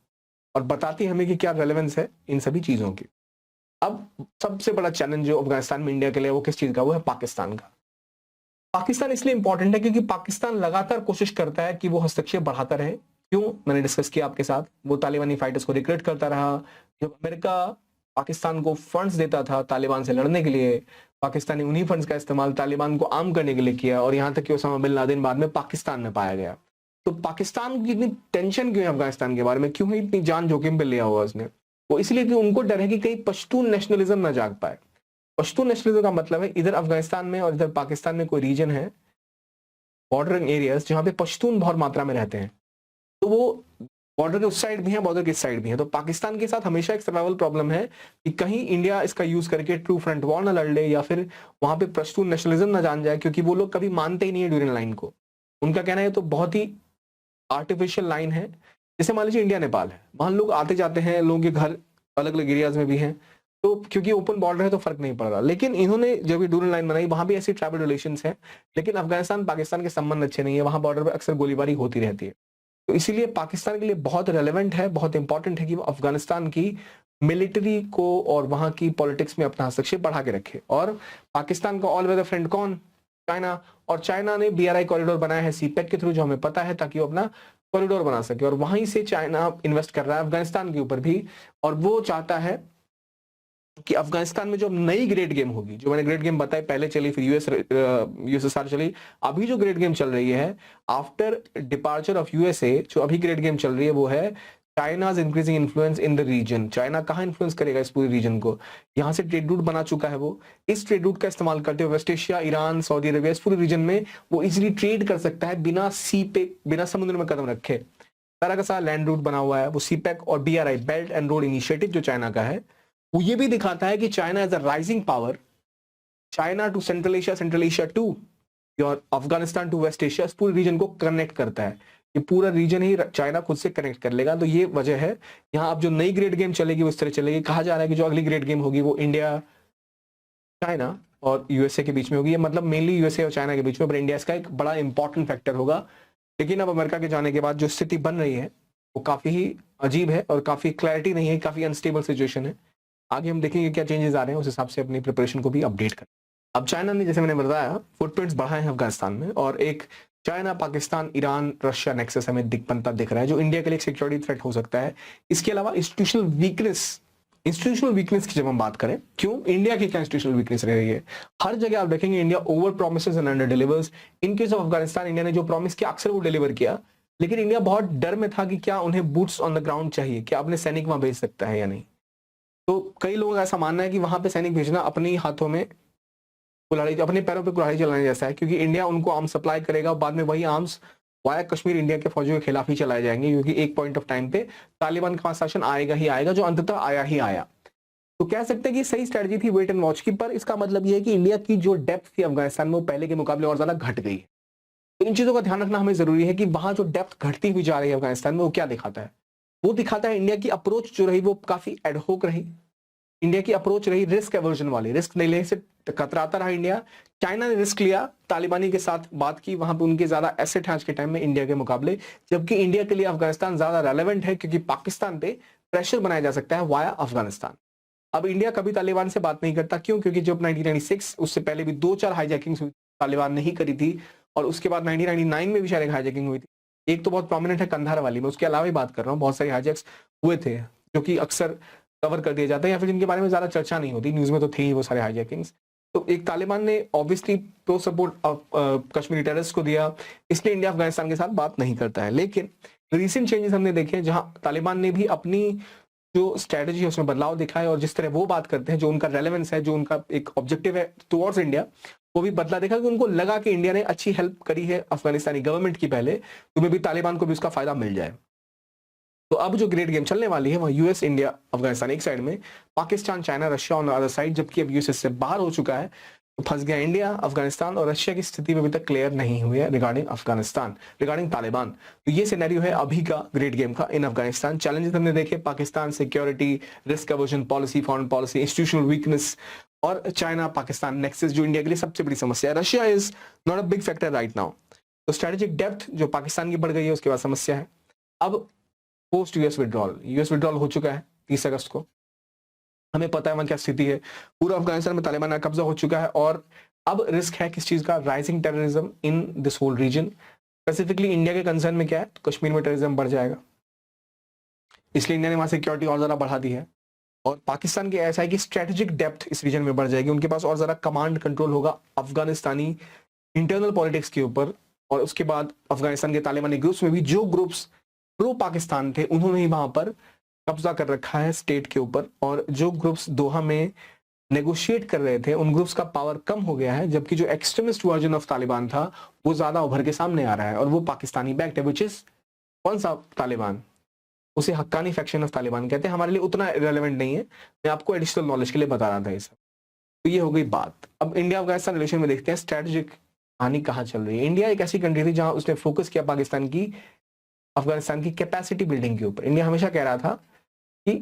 [SPEAKER 2] और बताती हमें कि क्या रेलेवेंस है इन सभी चीजों की। अब सबसे बड़ा चैलेंज जो अफगानिस्तान में इंडिया के लिए वो किस चीज का? वो है पाकिस्तान का। पाकिस्तान इसलिए इंपॉर्टेंट है क्योंकि पाकिस्तान लगातार कोशिश करता है कि वो हस्तक्षेप बढ़ाता रहे। क्यों? मैंने डिस्कस किया आपके साथ, वो तालिबानी फाइटर्स को रिक्रूट करता रहा। जब अमेरिका पाकिस्तान को फंड्स देता था तालिबान से लड़ने के लिए, पाकिस्तान ने उन्हीं फंड्स का इस्तेमाल तालिबान को आर्म करने के लिए किया, और यहां तक कि ओसामा बिन लादेन बाद में पाकिस्तान में पाया गया। तो पाकिस्तान की इतनी टेंशन क्यों है अफगानिस्तान के बारे में? क्यों है इतनी जान जोखिम पे लिया हुआ उसने? वो इसलिए कि उनको डर है कि कहीं पश्तून नेशनलिज्म ना जाग पाए। पश्तून नेशनलिज्म का मतलब है इधर अफगानिस्तान में और इधर पाकिस्तान में कोई रीजन है, बॉर्डरिंग एरियाज, जहां पे पश्तून बहुत मात्रा में रहते हैं, तो वो बॉर्डर के उस साइड भी है, बॉर्डर के इस साइड भी है। तो पाकिस्तान के साथ हमेशा एक सर्वाइवल प्रॉब्लम है कि कहीं इंडिया इसका यूज करके ट्रू फ्रंट वॉर न लड़ ले, या फिर वहां पे पश्तून नेशनलिज्म न जान जाए, क्योंकि वो लोग कभी मानते ही नहीं है ड्यूरिंग लाइन को। उनका कहना है तो बहुत ही आर्टिफिशियल लाइन है, जैसे मान लीजिए इंडिया नेपाल है, वहां लोग आते जाते हैं, लोगों के घर अलग अलग एरियाज में भी हैं, तो क्योंकि ओपन बॉर्डर है तो फर्क नहीं पड़ रहा। लेकिन इन्होंने जब ये डूरल लाइन बनाई वहां भी ऐसी ट्राइबल रिलेशंस हैं, लेकिन अफगानिस्तान पाकिस्तान के संबंध अच्छे नहीं है, वहां बॉर्डर पर अक्सर गोलीबारी होती रहती है। तो इसीलिए पाकिस्तान के लिए बहुत रेलेवेंट है, बहुत इंपॉर्टेंट है कि वो अफगानिस्तान की मिलिट्री को और वहां की पॉलिटिक्स में अपना हस्तक्षेप बढ़ा के रखे। और पाकिस्तान का ऑल वेदर फ्रेंड कौन? चाइना। और चाइना ने BRI कॉरिडोर बनाया है सीपेक के थ्रू, जो हमें पता है, ताकि वो अपना कॉरिडोर बना सके। और वहीं से चाइना इन्वेस्ट कर रहा है अफगानिस्तान के ऊपर भी, और वो चाहता है कि अफगानिस्तान में जो नई ग्रेट गेम होगी, जो मैंने ग्रेट गेम बताई, पहले चली, फिर USSR चली, अभी जो ग्रेट गेम चल रही है आफ्टर डिपार्चर ऑफ USA, जो अभी ग्रेट गेम चल रही है वो है China's increasing influence in the region. China कहाँ इन्फ्लुएंस करेगा इस पूरे रीजन को? यहाँ से ट्रेड रूट बना चुका है वो, इस ट्रेड रूट का इस्तेमाल करते हुए West Asia, Iran, Saudi Arabia, इस पूरे रीजन में वो इजिली ट्रेड कर सकता है बिना सी पे, बिना समुद्र में कदम रखे। सारा का सारा लैंड रूट बना हुआ है। वो सीपेक और BRI belt and road initiative जो चाइना का है, वो ये भी दिखाता है कि China is a rising power. China to Central Asia to your Afghanistan to West Asia, इस पूरे रीजन को कनेक्ट करता है। ये पूरा रीजन ही चाइना खुद से कनेक्ट कर लेगा। तो ये वजह है यहाँ अब जो नई ग्रेट गेम चलेगी वो इस तरह चलेगी। कहा जा रहा है कि जो अगली ग्रेट गेम होगी वो इंडिया, चाइना और USA के बीच में होगी। मतलब मेनली USA और चाइना के बीच में, पर इंडिया इसका एक बड़ा इंपॉर्टेंट फैक्टर होगा। लेकिन अब अमेरिका के जाने के बाद जो स्थिति बन रही है वो काफी ही अजीब है और काफी क्लैरिटी नहीं है, काफी अनस्टेबल सिचुएशन है। आगे हम देखेंगे क्या चेंजेस आ रहे हैं, उस हिसाब से अपनी प्रिपरेशन को भी अपडेट करें। अब चाइना ने, जैसे मैंने बताया, फुटप्रिंट्स बढ़ाए हैं अफगानिस्तान में, और एक China, Pakistan, Iran, Russia nexus हमें बनता दिख रहा है, जो इंडिया के लिए एक सिक्योरिटी थ्रेट हो सकता है। इसके अलावा इंस्टीट्यूशनल वीकनेस की जब हम बात करें, क्यों इंडिया की क्या इंस्टीट्यूशनल वीकनेस रह रही है? हर जगह आप देखेंगे India over promises and under delivers. In case of Afghanistan, India ने जो प्रॉमिस किया अक्सर वो डिलीवर किया, लेकिन इंडिया बहुत डर में था कि क्या उन्हें बूट्स ऑन द ग्राउंड चाहिए, क्या अपने सैनिक वहां भेज सकता है या नहीं। तो कई लोगों का ऐसा मानना है कि वहां पे सैनिक भेजना अपने ही हाथों में कुल्हाड़ी, अपने पैरों पे कुल्हाड़ी चलाने जैसा है, क्योंकि इंडिया उनको आर्म्स सप्लाई करेगा और बाद में वही आर्म्स वाया कश्मीर इंडिया के फौजियों के खिलाफ ही चलाए जाएंगे, क्योंकि एक पॉइंट ऑफ टाइम पे तालिबान का शासन आएगा ही आएगा, जो अंततः आया ही आया। तो कह सकते हैं कि सही स्ट्रेटजी थी वेट एंड वॉच की, पर इसका मतलब यह है कि इंडिया की जो डेप्थ थी अफगानिस्तान में वो पहले के मुकाबले और ज्यादा घट गई है। तो इन चीजों का ध्यान रखना हमें जरूरी है कि वहां जो डेप्थ घटती हुई जा रही है अफगानिस्तान में, वो क्या दिखाता है? वो दिखाता है इंडिया की अप्रोच जो रही वो काफी एडहोक रही। इंडिया की अप्रोच रही रिस्क एवर्जन वाली, रिस्क नहीं लेने से कतराता रहा इंडिया। चाइना ने रिस्क लिया, तालिबानी के साथ बात की, वहां पे उनके ज्यादा एसेट है आज के टाइम में इंडिया के मुकाबले, जबकि इंडिया के लिए अफगानिस्तान ज्यादा रेलेवेंट है, क्योंकि पाकिस्तान पे प्रेशर बनाया जा सकता है वाया अफगानिस्तान। अब इंडिया कभी तालिबान से बात नहीं करता, क्यों? क्योंकि जब 1996, उससे पहले भी 2-4 हाईजैकिंग्स हुई, तालिबान ने ही करी थी, और उसके बाद 1999 में भी शायद एक हाईजैकिंग हुई थी। एक तो बहुत प्रोमिनेंट है कंधार वाली में, उसके अलावा ही बात कर रहा हूँ, बहुत सारे हाईजैक्स हुए थे जो कि अक्सर कवर कर दिए जाते हैं या फिर जिनके बारे में ज्यादा चर्चा नहीं होती, न्यूज में तो थे ही वो सारे हाईजैकिंग्स। तो एक तालिबान ने obviously pro support Kashmiri terrorist को दिया, इसलिए इंडिया अफगानिस्तान के साथ बात नहीं करता है। लेकिन रिसेंट चेंजेस हमने देखे जहां तालिबान ने भी अपनी जो स्ट्रेटजी है उसमें बदलाव दिखा है, और जिस तरह वो बात करते हैं, जो उनका रेलेवेंस है, जो उनका एक ऑब्जेक्टिव है टुवर्ड्स इंडिया, वो भी बदला देखा कि उनको लगा कि इंडिया ने अच्छी हेल्प करी है अफगानिस्तानी गवर्नमेंट की पहले, तो में भी तालिबान को भी उसका फायदा मिल जाए। तो अब जो ग्रेट गेम चलने वाली है वह US, इंडिया, अफगानिस्तान एक साइड में, Pakistan, China, Russia on the other side. जबकि अब US से बाहर हो चुका है, तो फंस गया इंडिया। अफगानिस्तान और रशिया की स्थिति अभी तक क्लियर नहीं हुई है रिगार्डिंग अफगानिस्तान, रिगार्डिंग तालिबान। तो ये सिनेरियो है अभी का ग्रेट गेम का इन अफगानिस्तान। चैलेंजेस हमने देखे, Pakistan, security, risk aversion policy, foreign policy, institutional weakness, और चाइना पाकिस्तान नेक्सस जो इंडिया के लिए सबसे बड़ी समस्या है। Russia is not a big factor right now. तो स्ट्रेटेजिक डेप्थ जो पाकिस्तान की बढ़ गई है, उसके बाद समस्या है। अब पोस्ट US विड्रॉल हो चुका है 30 अगस्त को, हमें पता है वहां क्या स्थिति है। पूरा अफगानिस्तान में तालिबान का कब्जा हो चुका है, और अब रिस्क है किस चीज का? Rising terrorism in this whole region. Specifically India के कंसर्न में क्या है? तो कश्मीर में टेररिज्म बढ़ जाएगा, इसलिए इंडिया ने वहां सिक्योरिटी और ज्यादा बढ़ा दी है। और पाकिस्तान की ऐसा है कि स्ट्रेटेजिक डेप्थ इस रीजन में बढ़ जाएगी, उनके पास और ज्यादा कमांड कंट्रोल होगा अफगानिस्तानी इंटरनल पॉलिटिक्स के ऊपर। और उसके बाद अफगानिस्तान के तालिबानी ग्रुप्स में भी जो ग्रुप्स प्रो पाकिस्तान थे, उन्होंने ही वहां पर कब्जा कर रखा है स्टेट के ऊपर, और जो ग्रुप्स दोहा में नेगोशिएट कर रहे थे उन ग्रुप्स का पावर कम हो गया है, जबकि जो एक्सट्रीमिस्ट वर्जन ऑफ तालिबान था वो ज्यादा उभर के सामने आ रहा है, और वो पाकिस्तानी बैक्ड है, विच इज कौन सा तालिबान? उसे हक्कानी फैक्शन ऑफ तालिबान कहते हैं। हमारे लिए उतना रेलेवेंट नहीं है, मैं आपको एडिशनल नॉलेज के लिए बता रहा था ये सब। तो ये हो गई बात। अब इंडिया अफगानिस्तान रिलेशन में देखते हैं स्ट्रेटेजिक कहानी कहाँ चल रही है। इंडिया एक ऐसी कंट्री थी जहां उसने फोकस किया पाकिस्तान की अफगानिस्तान की कैपेसिटी बिल्डिंग के ऊपर। इंडिया हमेशा कह रहा था कि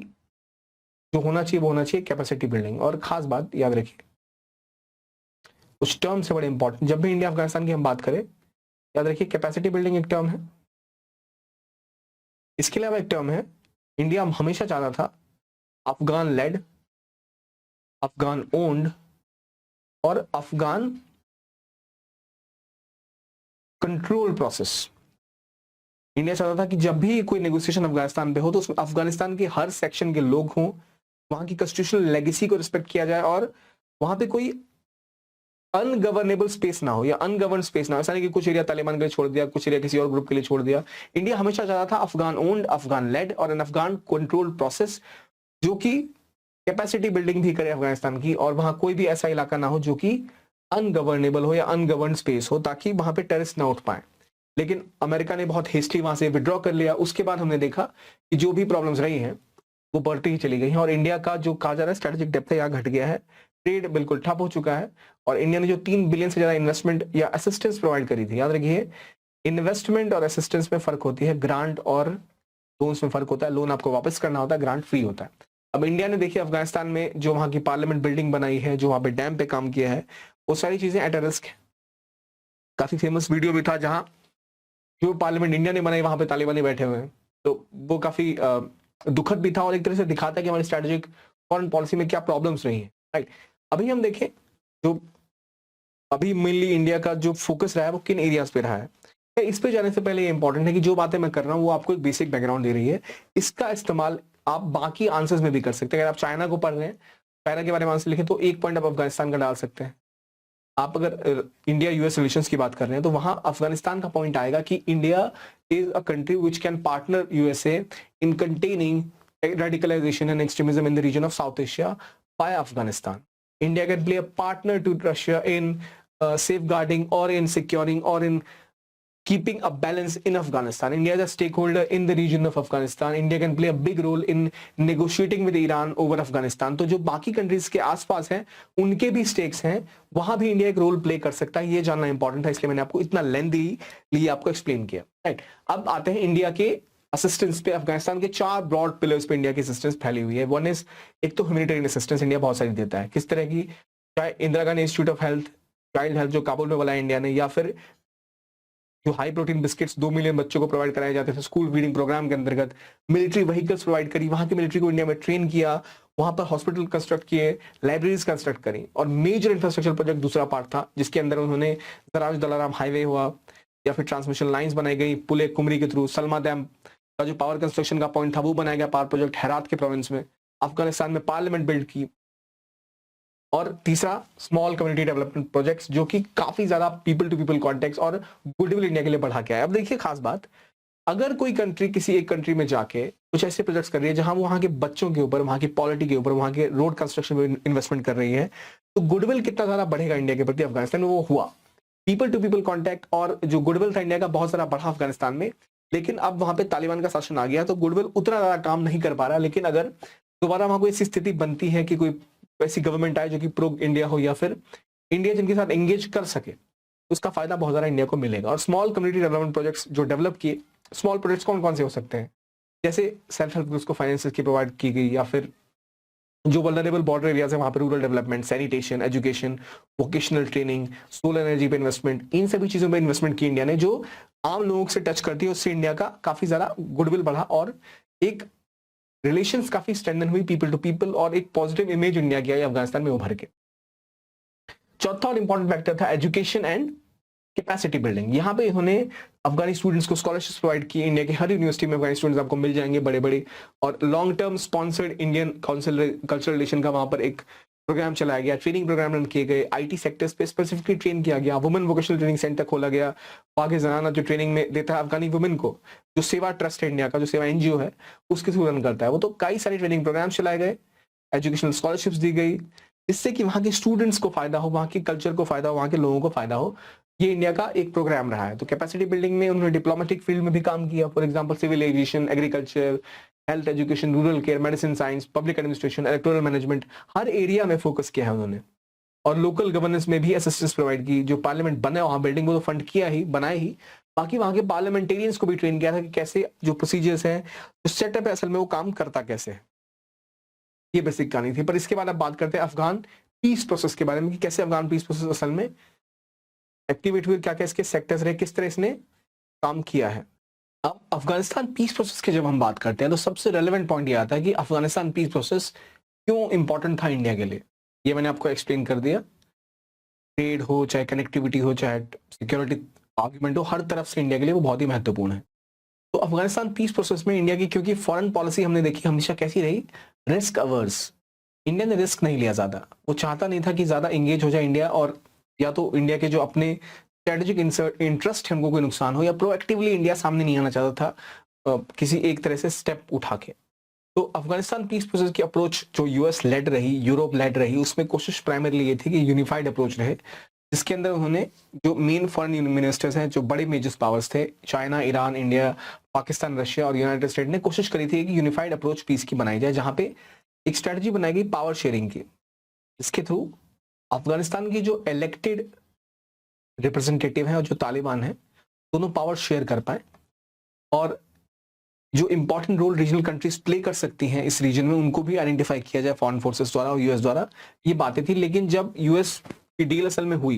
[SPEAKER 2] जो होना चाहिए वो होना चाहिए कैपेसिटी बिल्डिंग। और खास बात याद रखिए, कुछ टर्म से बड़े इंपॉर्टेंट, जब भी इंडिया अफगानिस्तान की हम बात करें, याद रखिए कैपेसिटी बिल्डिंग एक टर्म है, इसके अलावा एक टर्म है, इंडिया हमेशा चाहता था अफगान लेड, अफगान ओन्ड और अफगान कंट्रोल प्रोसेस। इंडिया चाहता था कि जब भी कोई नेगोशिएशन अफगानिस्तान पे हो तो उसमें अफगानिस्तान के हर सेक्शन के लोग हों, वहां की कॉन्स्टिट्यूशनल लेगेसी को रिस्पेक्ट किया जाए और वहां पे कोई अनगवर्नेबल स्पेस ना हो या अनगवर्न स्पेस ना हो। ऐसा नहीं कि कुछ एरिया तालिबान के लिए छोड़ दिया, कुछ एरिया किसी और ग्रुप के लिए छोड़ दिया। इंडिया हमेशा चाहता था अफगान ओन्ड, अफगान लेड और एन अफगान कंट्रोल प्रोसेस, जो कि कैपेसिटी बिल्डिंग भी करे अफगानिस्तान की, और वहां कोई भी ऐसा इलाका ना हो जो कि अनगवर्नेबल हो या अनगवर्न स्पेस हो, ताकि वहां पे टेररिस्ट ना उठ पाए। लेकिन अमेरिका ने बहुत हेस्टली वहां से विड्रॉ कर लिया। उसके बाद हमने देखा कि जो भी प्रॉब्लम्स रही हैं वो बढ़ती ही चली गई हैं और इंडिया का जो कहा जा रहा है स्ट्रेटेजिक डेप्थ है यहाँ घट गया है, ट्रेड बिल्कुल ठप हो चुका है। और इंडिया ने जो 3 बिलियन से ज्यादा इन्वेस्टमेंट या असिस्टेंस प्रोवाइड करी थी, याद रखिए इन्वेस्टमेंट और असिस्टेंस में फर्क होती है, ग्रांट और लोन्स में फर्क होता है। लोन आपको वापस करना होता है, ग्रांट फ्री होता है। अब इंडिया ने देखिए अफगानिस्तान में जो वहां की पार्लियामेंट बिल्डिंग बनाई है, जो वहां पे डैम पे काम किया है, वो सारी चीजें एट अ रिस्क है। काफी फेमस वीडियो भी था जहां जो पार्लियामेंट इंडिया ने बनाई वहां पे तालिबानी बैठे हुए हैं, तो वो काफी दुखद भी था और एक तरह से दिखाता है कि हमारी स्ट्रेटेजिक फॉरेन पॉलिसी में क्या प्रॉब्लम्स रही हैं, राइट। अभी हम देखें जो अभी मेनली इंडिया का जो फोकस रहा है वो किन एरियाज पे रहा है। इस पे जाने से पहले ये इंपॉर्टेंट है कि जो बातें मैं कर रहा हूँ वो आपको एक बेसिक बैकग्राउंड दे रही है, इसका इस्तेमाल आप बाकी आंसर्स में भी कर सकते हैं। अगर आप चाइना को पढ़ रहे हैं, चाइना के बारे में आंसर लिखें तो एक पॉइंट आप अफगानिस्तान का डाल सकते हैं। आप अगर इंडिया यूएस रिलेशंस की बात कर रहे हैं तो वहां अफगानिस्तान का पॉइंट आएगा कि India is a country which can partner USA in containing radicalization and extremism in the region of South Asia by Afghanistan. India can play a partner to Russia in safeguarding or in securing or in keeping a balance in Afghanistan. India is a stakeholder in the region of Afghanistan. India can play a big role in negotiating with Iran over Afghanistan. तो जो बाकी countries के आसपास हैं उनके भी stakes हैं, वहां भी इंडिया एक रोल प्ले कर सकता है। ये जानना इंपॉर्टेंट है, इसलिए मैंने आपको इतना लेंथी आपको एक्सप्लेन किया, राइट। अब आते हैं इंडिया के असिस्टेंस पे। अफगानिस्तान के 4 ब्रॉड पिलर्स पे इंडिया की असिस्टेंस फैली हुई है। वन इज, एक तो ह्यूमैनिटेरियन असिस्टेंस इंडिया बहुत सारी देता है। किस तरह की? चाहे Indira Gandhi institute of health, child health जो काबुल में बनाया इंडिया ने, या फिर जो हाई प्रोटीन बिस्किट्स 2 मिलियन बच्चों को प्रोवाइड कराए जाते थे स्कूल फीडिंग प्रोग्राम के अंतर्गत, मिलिट्री व्हीकल्स प्रोवाइड करी, वहां की मिलिट्री को इंडिया में ट्रेन किया, वहां पर हॉस्पिटल कंस्ट्रक्ट किए, लाइब्रेरीज कंस्ट्रक्ट करी। और मेजर इंफ्रास्ट्रक्चर प्रोजेक्ट दूसरा पार्ट था जिसके अंदर उन्होंने दराज दलाराम हाईवे हुआ, या फिर ट्रांसमिशन लाइन्स बनाई गई पुले कुमरी के थ्रू, सलमा डैम का जो पावर कंस्ट्रक्शन का पॉइंट था वो बनाया गया पावर प्रोजेक्ट हेरात के प्रोविंस में। अफगानिस्तान में पार्लियामेंट बिल्ड की। और तीसरा स्मॉल कम्युनिटी डेवलपमेंट प्रोजेक्ट्स, जो कि काफी ज्यादा पीपल टू पीपल कॉन्टेक्ट और गुडविल इंडिया के लिए बढ़ा के आया। अब देखिए खास बात, अगर कोई कंट्री किसी एक कंट्री में जाके कुछ ऐसे प्रोजेक्ट्स कर रही है जहां वो वहां के बच्चों के ऊपर, वहां की पॉलिटी के ऊपर, वहां के रोड कंस्ट्रक्शन में इन्वेस्टमेंट कर रही है, तो गुडविल कितना ज्यादा बढ़ेगा इंडिया के प्रति अफगानिस्तान में, वो हुआ। पीपल टू पीपल कॉन्टेक्ट और जो गुडविल था इंडिया का बहुत सारा बढ़ा अफगानिस्तान में। लेकिन अब वहां पे तालिबान का शासन आ गया तो गुडविल उतना ज्यादा काम नहीं कर पा रहा। लेकिन अगर दोबारा वहां कोई ऐसी स्थिति बनती है कि कोई ऐसी गवर्नमेंट आए जो कि प्रो इंडिया हो, या फिर इंडिया जिनके साथ एंगेज कर सके, उसका फायदा बहुत ज्यादा इंडिया को मिलेगा। और स्मॉल कम्युनिटी डेवलपमेंट प्रोजेक्ट्स जो डेवलप किए, स्मॉल प्रोजेक्ट्स कौन कौन से हो सकते हैं? जैसे सेल्फ हेल्प ग्रुप्स को फाइनेंस की प्रोवाइड की गई, या फिर जो वल्नरेबल बॉर्डर एरियाज है वहां पर rural development, sanitation, education, vocational training, solar energy पे इन्वेस्टमेंट, इन सभी चीजों पे इन्वेस्टमेंट की इंडिया ने, जो आम लोगों से टच करती है। उससे इंडिया का काफी ज्यादा गुडविल बढ़ा और एक रिलेशंस काफी स्ट्रेंथन हुई पीपल टू पीपल, और एक पॉजिटिव इमेज इंडिया की आई अफगानिस्तान में उभर के। चौथा और इंपॉर्टेंट फैक्टर था एजुकेशन एंड कैपेसिटी बिल्डिंग। यहाँ पे इन्होंने अफगानी स्टूडेंट्स को स्कॉलरशिप प्रोवाइड की। इंडिया की हर यूनिवर्सिटी में अफगानी स्टूडेंट्स आपको मिल जाएंगे बड़े बड़े, और long term sponsored Indian cultural relation का वहां पर एक प्रोग्राम चलाया गया, ट्रेनिंग प्रोग्राम रन किए गए, आईटी सेक्टर्स पे स्पेसिफिकली ट्रेन किया गया, वुमेन वोकेशनल ट्रेनिंग सेंटर खोला गया, पाके जनाना जो ट्रेनिंग में देता है अफगानी वुमेन को, जो सेवा ट्रस्ट है इंडिया का, जो सेवा एनजीओ है उसके थ्रू रन करता है वो, तो कई सारे ट्रेनिंग प्रोग्राम चलाए गए, एजुकेशनल स्कॉलरशिप्स दी गई, इससे कि वहां के स्टूडेंट्स को फायदा हो, वहां के कल्चर को फायदा हो, वहां के लोगों को फायदा हो। ये इंडिया का एक प्रोग्राम रहा है। तो कैपेसिटी बिल्डिंग में उन्होंने डिप्लोमेटिक फील्ड में भी काम किया, for example civil aviation, agriculture, health, education, rural care, medicine science, public administration, electoral management, हर एरिया में फोकस किया है उन्होंने। और लोकल गवर्नेंस में भी असिस्टेंस प्रोवाइड की। जो पार्लियामेंट बना वहां बिल्डिंग वो तो फंड किया ही, बनाए ही, बाकी वहां के पार्लियामेंटेरियंस को भी ट्रेन किया था कि कैसे जो प्रोसीजर्स है, जो सेटअप है असल में वो काम करता कैसे है। ये बेसिक कहानी थी। पर इसके बाद अब बात करते हैं अफगान पीस प्रोसेस के बारे में कि कैसे अफगान पीस प्रोसेस असल में एक्टिवेट हुए, क्या क्या इसके सेक्टर्स रहे, किस तरह इसने काम किया है। अब अफगानिस्तान पीस प्रोसेस की जब हम बात करते हैं तो सबसे रेलेवेंट पॉइंट ये आता है कि अफगानिस्तान पीस प्रोसेस क्यों इंपॉर्टेंट था इंडिया के लिए। ये मैंने आपको एक्सप्लेन कर दिया। ट्रेड हो, चाहे कनेक्टिविटी हो, चाहे सिक्योरिटी आर्ग्यूमेंट हो, हर तरफ से इंडिया के लिए वो बहुत ही महत्वपूर्ण है। तो अफगानिस्तान पीस प्रोसेस में इंडिया की, क्योंकि फॉरेन पॉलिसी हमने देखी हमेशा कैसी रही, रिस्क अवर्स। इंडिया ने रिस्क नहीं लिया ज्यादा, वो चाहता नहीं था कि ज्यादा एंगेज हो जाए इंडिया, और या तो इंडिया के जो अपने स्ट्रेटेजिक इंटरेस्ट है उनको कोई नुकसान हो, या प्रोएक्टिवली इंडिया सामने नहीं आना चाहता था किसी एक तरह से स्टेप उठा के। तो अफगानिस्तान पीस प्रोसेस की अप्रोच जो यूएस लेड रही, यूरोप लेड रही, उसमें कोशिश प्राइमरली ये थी कि यूनिफाइड अप्रोच रहे, जिसके अंदर उन्होंने जो मेन फॉरेन मिनिस्टर्स हैं, जो बड़े मेजर पावर्स थे, China, Iran, India, Pakistan, Russia और यूनाइटेड स्टेट ने कोशिश करी थी कि यूनिफाइड अप्रोच पीस की बनाई जाए, जहां पे एक स्ट्रेटजी बनाई गई पावर शेयरिंग की। इसके थ्रू अफगानिस्तान की जो इलेक्टेड रिप्रेजेंटेटिव हैं और जो तालिबान है, दोनों पावर शेयर कर पाए, और जो important role regional countries play कर सकती हैं इस रीजन में उनको भी आइडेंटिफाई किया जाए फॉरेन फोर्सेस द्वारा और यूएस द्वारा। ये बातें थी, लेकिन जब यूएस की डील असल में हुई,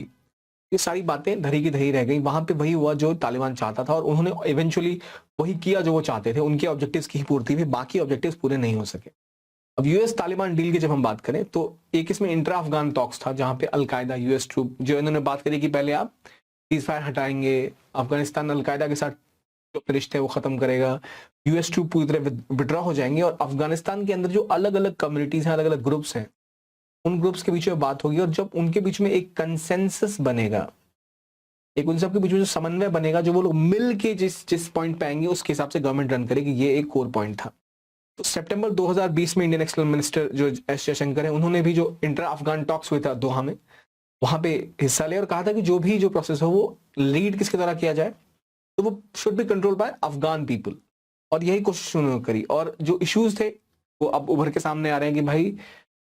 [SPEAKER 2] ये सारी बातें धरी की धरी रह गई। वहां पे वही हुआ जो तालिबान चाहता था, और उन्होंने इवेंचुअली वही किया जो वो चाहते थे। उनके ऑब्जेक्टिव्स की ही पूर्ति हुई, बाकी ऑब्जेक्टिव्स पूरे नहीं हो सके। अब यूएस तालिबान डील की जब हम बात करें तो एक इसमें इंट्रा अफगान टॉक्स था, जहां पे अलकायदा, यूएस ट्रूप, जो इन्होंने बात करी कि पहले आप सीजफायर हटाएंगे, अफगानिस्तान अलकायदा के साथ जो रिश्ते वो खत्म करेगा, यूएस ट्रूप पूरी तरह विड्रॉ हो जाएंगे, और अफगानिस्तान के अंदर जो अलग अलग कम्युनिटीज हैं, अलग अलग ग्रुप्स हैं, उन ग्रुप्स के बीच में बात होगी, और जब उनके बीच में एक कंसेंसस बनेगा, एक उन सबके बीच में जो समन्वय बनेगा, जो वो लोग मिल के जिस पॉइंट पे आएंगे उसके हिसाब से गवर्नमेंट रन करेगी। ये एक कोर पॉइंट था। तो सितंबर 2020 में इंडियन एक्सटर्नल मिनिस्टर जो एस जयशंकर है, उन्होंने भी जो इंटर अफगान टॉक्स हुए था दोहा में, वहां पे हिस्सा लिया और कहा था कि जो भी जो प्रोसेस हो वो लीड किसके द्वारा किया जाए, तो वो should be control by Afghan people, और यही कोशिश उन्होंने करी। और जो इश्यूज थे वो अब उभर के सामने आ रहे हैं कि भाई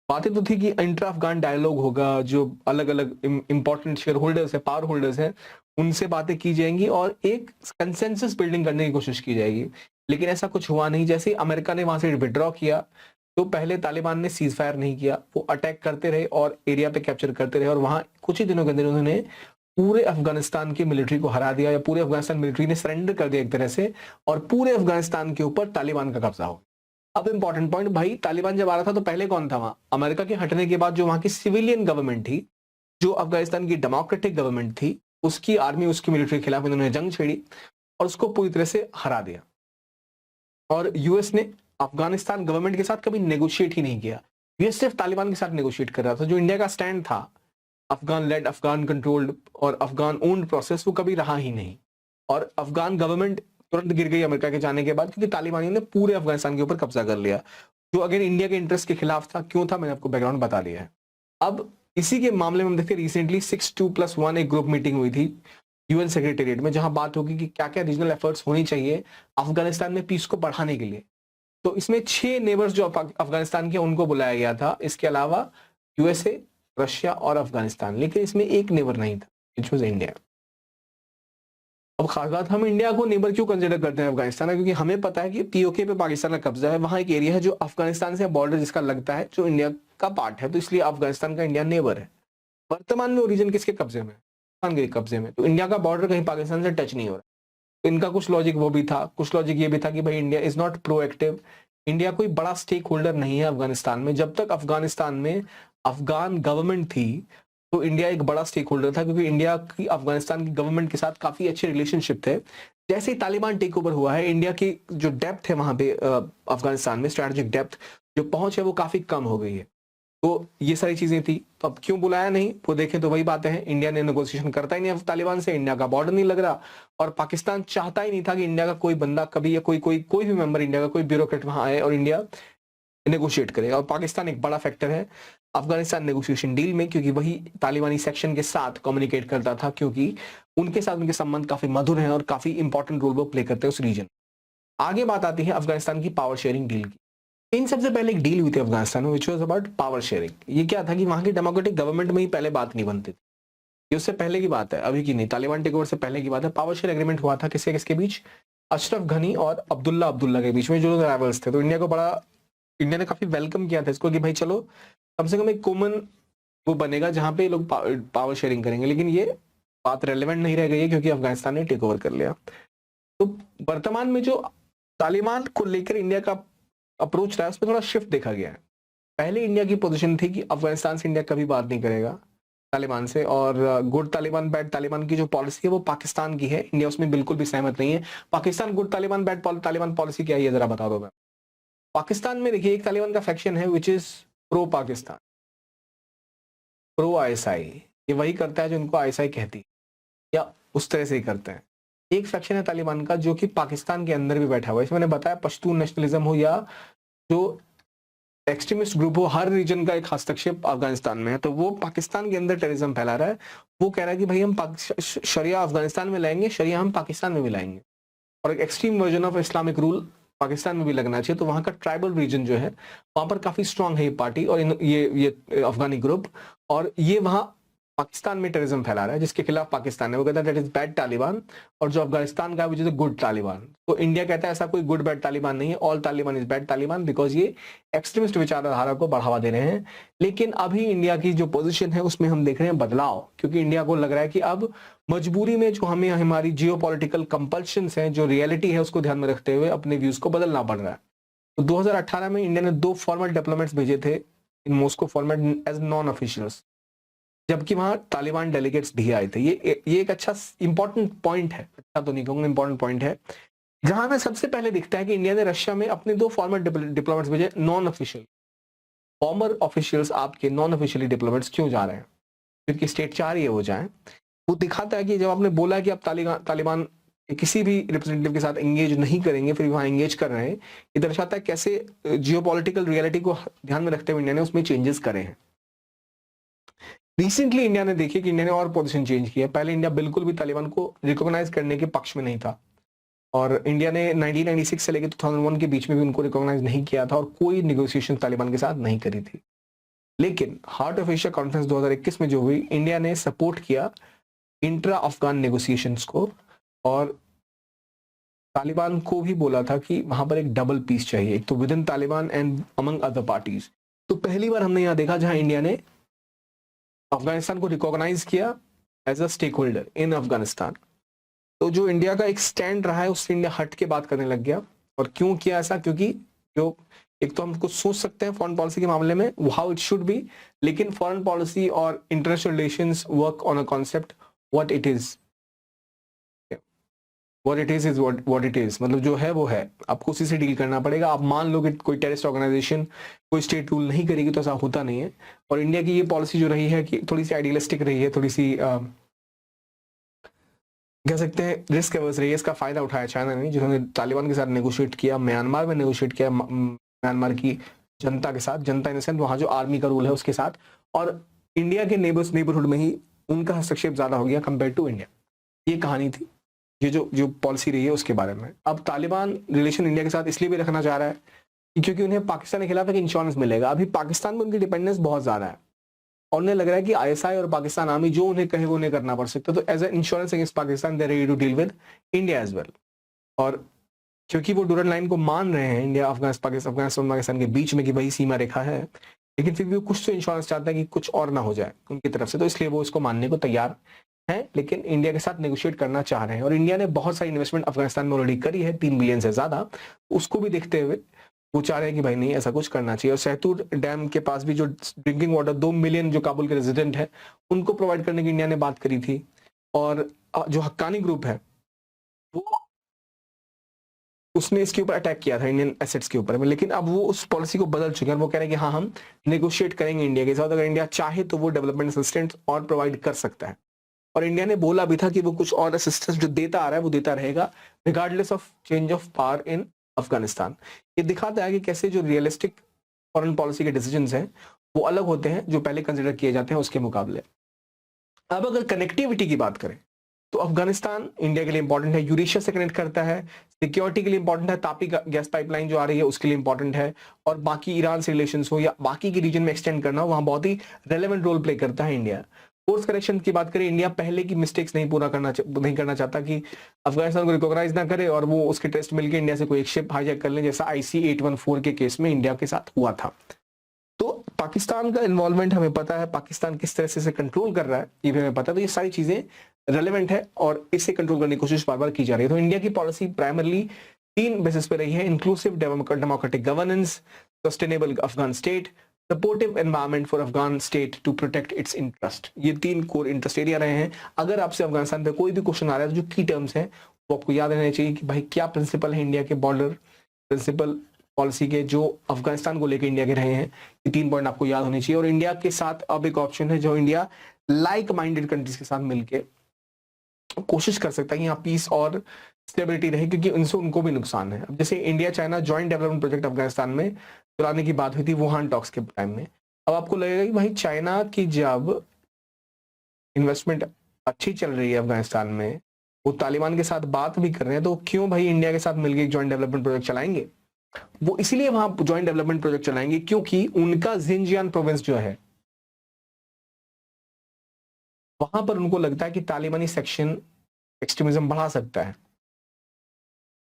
[SPEAKER 2] बातें तो थी कि इंटर अफगान डायलॉग होगा, जो अलग अलग इंपॉर्टेंट शेयर होल्डर्स है, पावर होल्डर्स हैं, उनसे बातें की जाएंगी और एक कंसेंसस बिल्डिंग करने की कोशिश की जाएगी। लेकिन ऐसा कुछ हुआ नहीं। जैसे अमेरिका ने वहां से विड्रॉ किया, तो पहले तालिबान ने सीज फायर नहीं किया, वो अटैक करते रहे और एरिया पे कैप्चर करते रहे, और वहां कुछ ही दिनों के अंदर उन्होंने पूरे अफगानिस्तान की मिलिट्री को हरा दिया, या पूरे अफगानिस्तान मिलिट्री ने सरेंडर कर दिया एक तरह से, और पूरे अफगानिस्तान के ऊपर तालिबान का कब्जा हो। अब इंपॉर्टेंट पॉइंट, भाई तालिबान जब आ रहा था तो पहले कौन था वहां? अमेरिका के हटने के बाद जो वहां की सिविलियन गवर्नमेंट थी, जो अफगानिस्तान की डेमोक्रेटिक गवर्नमेंट थी, उसकी आर्मी, उसकी मिलिट्री के खिलाफ इन्होंने जंग छेड़ी और उसको पूरी तरह से हरा दिया। और यूएस ने अफगानिस्तान गवर्नमेंट के साथ कभी नेगोशिएट ही नहीं किया, यूएस सिर्फ तालिबान के साथ नेगोशिएट कर रहा था। जो इंडिया का स्टैंड था, अफगान लेड, अफगान कंट्रोल्ड और अफगान ओन्ड प्रोसेस, वो कभी रहा ही नहीं। और अफगान गवर्नमेंट तुरंत गिर गई अमेरिका के जाने के बाद, क्योंकि तालिबानियों ने पूरे अफगानिस्तान के ऊपर कब्जा कर लिया, जो अगर इंडिया के इंटरेस्ट के खिलाफ था। क्यों था, मैंने आपको बैकग्राउंड बता दिया है। अब इसी के मामले में हम देखते हैं रिसेंटली 6+2+1 एक ग्रुप मीटिंग हुई थी यूएन सेक्रेटेरिएट में, जहां बात होगी कि क्या क्या रीजनल एफर्ट्स होनी चाहिए अफगानिस्तान में पीस को बढ़ाने के लिए। तो इसमें 6 नेबर्स जो अफगानिस्तान के, उनको बुलाया गया था। इसके अलावा यूएसए, रशिया और अफगानिस्तान, लेकिन इसमें एक नेबर नहीं था, विच वाज इंडिया। अब खास बात, हम इंडिया को नेबर क्यों कंसिडर करते हैं अफगानिस्तान, क्योंकि हमें पता है कि पीओके पे पाकिस्तान का कब्जा है, वहां एक एरिया है जो अफगानिस्तान से बॉर्डर जिसका लगता है, जो इंडिया का पार्ट है, तो इसलिए अफगानिस्तान का इंडिया नेबर है। वर्तमान में वो रीजन किसके कब्जे में? पाकिस्तान के कब्जे में। तो इंडिया का बॉर्डर कहीं पाकिस्तान से टच नहीं हो रहा। तो इनका कुछ लॉजिक वो भी था, कुछ लॉजिक ये भी था कि भाई India is not proactive, India कोई बड़ा स्टेक होल्डर नहीं है अफगानिस्तान में। जब तक अफगानिस्तान में अफगान गवर्नमेंट थी तो इंडिया एक बड़ा स्टेक होल्डर था, क्योंकि इंडिया की अफगानिस्तान की गवर्नमेंट के साथ काफी अच्छे रिलेशनशिप थे। जैसे ही तालिबान टेक ओवर हुआ है, इंडिया की जो डेप्थ है वहां पे अफगानिस्तान में, स्ट्रेटेजिक डेप्थ जो पहुंच है, वो काफी कम हो गई है। तो ये सारी चीजें थी। तो अब क्यों बुलाया नहीं, वो देखें तो वही बातें हैं, इंडिया ने नेगोशिएशन करता ही नहीं तालिबान से, इंडिया का बॉर्डर नहीं लग रहा, और पाकिस्तान चाहता ही नहीं था कि इंडिया का कोई बंदा कभी, या कोई भी मेंबर, इंडिया का कोई ब्यूरोक्रेट वहां आए और इंडिया नेगोशिएट करे। और पाकिस्तान एक बड़ा फैक्टर है अफगानिस्तान नेगोशिएशन डील में, क्योंकि वही तालिबानी सेक्शन के साथ कम्युनिकेट करता था, क्योंकि उनके साथ उनके संबंध काफी मधुर हैं और काफी इंपॉर्टेंट रोल वो प्ले करते हैं उस रीजन। आगे बात आती है अफगानिस्तान की पावर शेयरिंग डील की। इन सबसे पहले एक डील हुई थी अफगानिस्तान में, which was about power sharing. ये क्या था कि वहां की डेमोक्रेटिक गवर्नमेंट में ही पहले बात नहीं बनती थी, ये उससे पहले की बात है, अभी की नहीं, तालिबान टेक ओवर से पहले की बात है। पावर शेयर एग्रीमेंट हुआ था किसके किसके बीच? अशरफ घनी और अब्दुल्ला के बीच में, जो लोग राइवल्स थे। तो इंडिया ने काफी वेलकम किया था इसको कि भाई चलो कम से कम एक कॉमन वो बनेगा जहां पे लोग पावर शेयरिंग करेंगे। लेकिन ये बात रेलेवेंट नहीं रह गई है क्योंकि अफगानिस्तान ने टेक ओवर कर लिया। तो वर्तमान में जो तालिबान को लेकर इंडिया का अप्रोच रहा है उसमें थोड़ा शिफ्ट देखा गया है। पहले इंडिया की पोजीशन थी कि अफगानिस्तान से इंडिया कभी बात नहीं करेगा तालिबान से, और गुड तालिबान बैड तालिबान की जो पॉलिसी है वो पाकिस्तान की है, इंडिया उसमें बिल्कुल भी सहमत नहीं है। Pakistan good Taliban bad Taliban policy क्या है ये जरा बता दो मैं। पाकिस्तान में देखिए एक तालिबान का फैक्शन है which is pro Pakistan, pro ISI. ये वही करता है जो इनको आईएसआई कहती है, या उस तरह से ही करते हैं। एक फैक्शन है तालिबान का जो कि पाकिस्तान के अंदर भी बैठा हुआ है। इसमें मैंने बताया पश्तून नेशनलिज्म हो या जो एक्सट्रीमिस्ट ग्रुप हो, हर रीजन का एक हस्तक्षेप अफगानिस्तान में है। तो वो पाकिस्तान के अंदर टेररिज्म फैला रहा है। वो कह रहा है कि भाई हम शरिया अफगानिस्तान में लाएंगे, शरिया हम पाकिस्तान में भी लाएंगे, और एक extreme version of Islamic rule Pakistan में भी लगना चाहिए। तो वहां का ट्राइबल रीजन जो है वहां पर काफी स्ट्रांग है ये पार्टी और ये अफगानी ग्रुप, और ये वहां पाकिस्तान में टेररिज्म फैला रहा है जिसके खिलाफ पाकिस्तान है। वो कहता है दैट इज बैड तालिबान, और जो अफगानिस्तान का विच इज गुड तालिबान। तो इंडिया कहता है ऐसा कोई गुड बैड तालिबान नहीं है, all Taliban is bad Taliban, because ये एक्सट्रीमिस्ट विचारधारा को बढ़ावा दे रहे हैं। लेकिन अभी इंडिया की जो पोजीशन है उसमें हम देख रहे हैं बदलाव, क्योंकि इंडिया को लग रहा है कि अब मजबूरी में जो हमें हमारी जियोपॉलिटिकल कंपल्शंस हैं, जो रियलिटी है उसको ध्यान में रखते हुए अपने व्यूज को बदलना पड़ रहा है। तो 2018 में इंडिया ने 2 फॉर्मल डिप्लोमेट्स भेजे थे in Moscow format as non officials, जबकि वहां तालिबान डेलीगेट्स भी आए थे। ये एक अच्छा इंपॉर्टेंट पॉइंट है, अच्छा तो नहीं कहूंगा, इंपॉर्टेंट पॉइंट है, जहां में सबसे पहले दिखता है कि इंडिया ने रशिया में अपने 2 फॉर्मल डिप्लोमेट्स भेजे नॉन ऑफिशियल। फॉर्मर ऑफिशियल्स आपके नॉन ऑफिशियली डिप्लोमेट्स क्यों जा रहे हैं? क्योंकि स्टेट चाह रही है वो जाए। वो दिखाता है कि जब आपने बोला कि आप तालिबान किसी भी रिप्रेजेंटेटिव के साथ एंगेज नहीं करेंगे, फिर वहां एंगेज कर रहे हैं, ये दर्शाता है कैसे जियोपॉलिटिकल रियलिटी को ध्यान में रखते हुए इंडिया ने उसमें चेंजेस करे हैं। रिसेंटली इंडिया ने देखिए कि इंडिया ने और पोजीशन चेंज की है। पहले इंडिया बिल्कुल भी तालिबान को रिकॉग्नाइज करने के पक्ष में नहीं था, और इंडिया ने 1996 से लेकर 2001 के बीच में भी उनको रिकॉग्नाइज नहीं किया था, और कोई निगोशिएशन तालिबान के साथ नहीं करी थी। लेकिन हार्ट ऑफ एशिया कॉन्फ्रेंस 2021 में जो हुई, इंडिया ने सपोर्ट किया इंट्रा अफगान नेगोशिएशंस को, और तालिबान को भी बोला था कि वहां पर एक डबल पीस चाहिए, एक तो with in Taliban and among other parties. तो पहली बार हमने यहां देखा जहां इंडिया ने अफगानिस्तान को रिकॉग्नाइज किया as a stakeholder in Afghanistan. तो जो इंडिया का एक स्टैंड रहा है उससे इंडिया हट के बात करने लग गया। और क्यों किया ऐसा? क्योंकि जो एक तो हम कुछ सोच सकते हैं फॉरेन पॉलिसी के मामले में हाउ इट शुड बी, लेकिन फॉरेन पॉलिसी और international relations work on a concept what it is what it is, मतलब जो है वो है, आपको उसी से डील करना पड़ेगा। आप मान लो कि कोई टेररिस्ट ऑर्गेनाइजेशन कोई स्टेट रूल नहीं करेगी तो ऐसा होता नहीं है। और इंडिया की ये पॉलिसी जो रही है कि थोड़ी सी आइडियलिस्टिक रही है, थोड़ी सी कह सकते हैं रिस्क एवर्स रही है। इसका फायदा उठाया चाइना ने, जिन्होंने तालिबान के साथ नेगोशिएट किया, म्यांमार में नेगोशिएट किया, म्यांमार की जनता के साथ, जनता इन सेंस वहां जो आर्मी का रूल है उसके साथ, और इंडिया के नेबरहुड में ही उनका हस्तक्षेप ज्यादा हो गया कंपेयर टू इंडिया। ये कहानी थी, ये जो पॉलिसी रही है उसके बारे में। अब तालिबान रिलेशन इंडिया के साथ इसलिए भी रखना चाह रहा है क्योंकि उन्हें पाकिस्तान के खिलाफ एक इंश्योरेंस मिलेगा। अभी पाकिस्तान में उनकी डिपेंडेंस बहुत ज्यादा है, और उन्हें लग रहा है कि आईएसआई और पाकिस्तान आर्मी जो उन्हें कहे वो उन्हें करना पड़ सकता है। तो as a insurance against Pakistan they are ready to deal with India as well. और क्योंकि वो डूरन लाइन को मान रहे हैं इंडिया अफगानिस्तान पाकिस्तान के बीच में कि वही सीमा रेखा है, लेकिन फिर भी वो कुछ तो इंश्योरेंस चाहता है कि कुछ और ना हो जाए उनकी तरफ से, तो इसलिए वो इसको मानने को तैयार है, लेकिन इंडिया के साथ नेगोशिएट करना चाह रहे हैं। और इंडिया ने बहुत सारी इन्वेस्टमेंट अफगानिस्तान में ऑलरेडी करी है, 3 बिलियन से ज्यादा। उसको भी देखते हुए वो चाह रहे हैं कि भाई नहीं, ऐसा कुछ करना चाहिए। और सहतूर डैम के पास भी जो ड्रिंकिंग वाटर 2 मिलियन जो काबुल के रेजिडेंट है उनको प्रोवाइड करने की इंडिया ने बात करी थी। और जो हक्कानी ग्रुप है वो उसने इसके ऊपर अटैक किया था इंडियन एसेट्स के ऊपर में, लेकिन अब वो उस पॉलिसी को बदल चुके हैं। वो कह रहे हैं कि हाँ, हम नेगोशिएट करेंगे इंडिया के साथ, अगर इंडिया चाहे तो वो डेवलपमेंट असिस्टेंस और प्रोवाइड कर सकता है। और इंडिया ने बोला भी था कि वो कुछ और असिस्टेंस जो देता आ रहा है वो देता रहेगा regardless of change of power in Afghanistan. ये दिखाता है कि कैसे जो रियलिस्टिक फॉरेन पॉलिसी के डिसीजंस हैं वो अलग होते हैं जो पहले कंसिडर किए जाते हैं उसके मुकाबले। अब अगर कनेक्टिविटी की बात करें तो अफगानिस्तान इंडिया के लिए इंपॉर्टेंट है, यूरेशिया से कनेक्ट करता है, सिक्योरिटी के लिए इंपॉर्टेंट है, तापी गैस पाइपलाइन जो आ रही है उसके लिए इंपॉर्टेंट है, और बाकी ईरान से रिलेशंस हो या बाकी के रीजन में एक्सटेंड करना हो वहां बहुत ही रेलेवेंट रोल प्ले करता है इंडिया। कोर्स करेक्शन की बात करें, इंडिया पहले की मिस्टेक्स नहीं करना चाहता कि अफगानिस्तान को रिकॉग्नाइज ना करे और वो उसके टेस्ट मिलकर इंडिया से कोई एक शिप हाईजैक कर ले, जैसा IC-814 के केस में इंडिया के साथ हुआ था। तो पाकिस्तान का इन्वॉल्वमेंट हमें पता है, पाकिस्तान किस तरह से इसे कंट्रोल कर रहा है ये भी हमें पता है। तो ये सारी चीजें रेलेवेंट है और इसे कंट्रोल करने की कोशिश बार बार की जा रही है। तो इंडिया की पॉलिसी प्राइमरली 3 बेसिस पे रही है: inclusive democratic governance, sustainable Afghan state, supportive environment for Afghan state to protect its interest. ये 3 कोर इंटरेस्ट एरिया रहे हैं। अगर आपसे अफगानिस्तान पे कोई भी क्वेश्चन आ रहा है तो जो की टर्म्स हैं वो आपको याद रहने चाहिए कि भाई क्या प्रिंसिपल है इंडिया के बॉर्डर प्रिंसिपल पॉलिसी के जो अफगानिस्तान को लेकर इंडिया के रहे हैं। ये 3 पॉइंट आपको याद होने चाहिए। और इंडिया के साथ अब एक ऑप्शन है जो इंडिया लाइक माइंडेड कंट्रीज के साथ मिलकर कोशिश कर सकता है कि यहाँ पीस और स्टेबिलिटी रहे, क्योंकि उनसे उनको भी नुकसान है। अब जैसे India China joint development project Afghanistan में चलाने की बात हुई थी वुहान टॉक्स के टाइम में। अब आपको लगेगा कि भाई चाइना की जब इन्वेस्टमेंट अच्छी चल रही है अफगानिस्तान में, वो तालिबान के साथ बात भी कर रहे हैं, तो क्यों भाई इंडिया के साथ मिलकर एक जॉइंट डेवलपमेंट प्रोजेक्ट चलाएंगे? वो इसलिए वहां जॉइंट डेवलपमेंट प्रोजेक्ट चलाएंगे क्योंकि उनका जिनजियान प्रोविंस जो है वहां पर उनको लगता है कि तालिबानी सेक्शन एक्सट्रीमिज्म बढ़ा सकता है।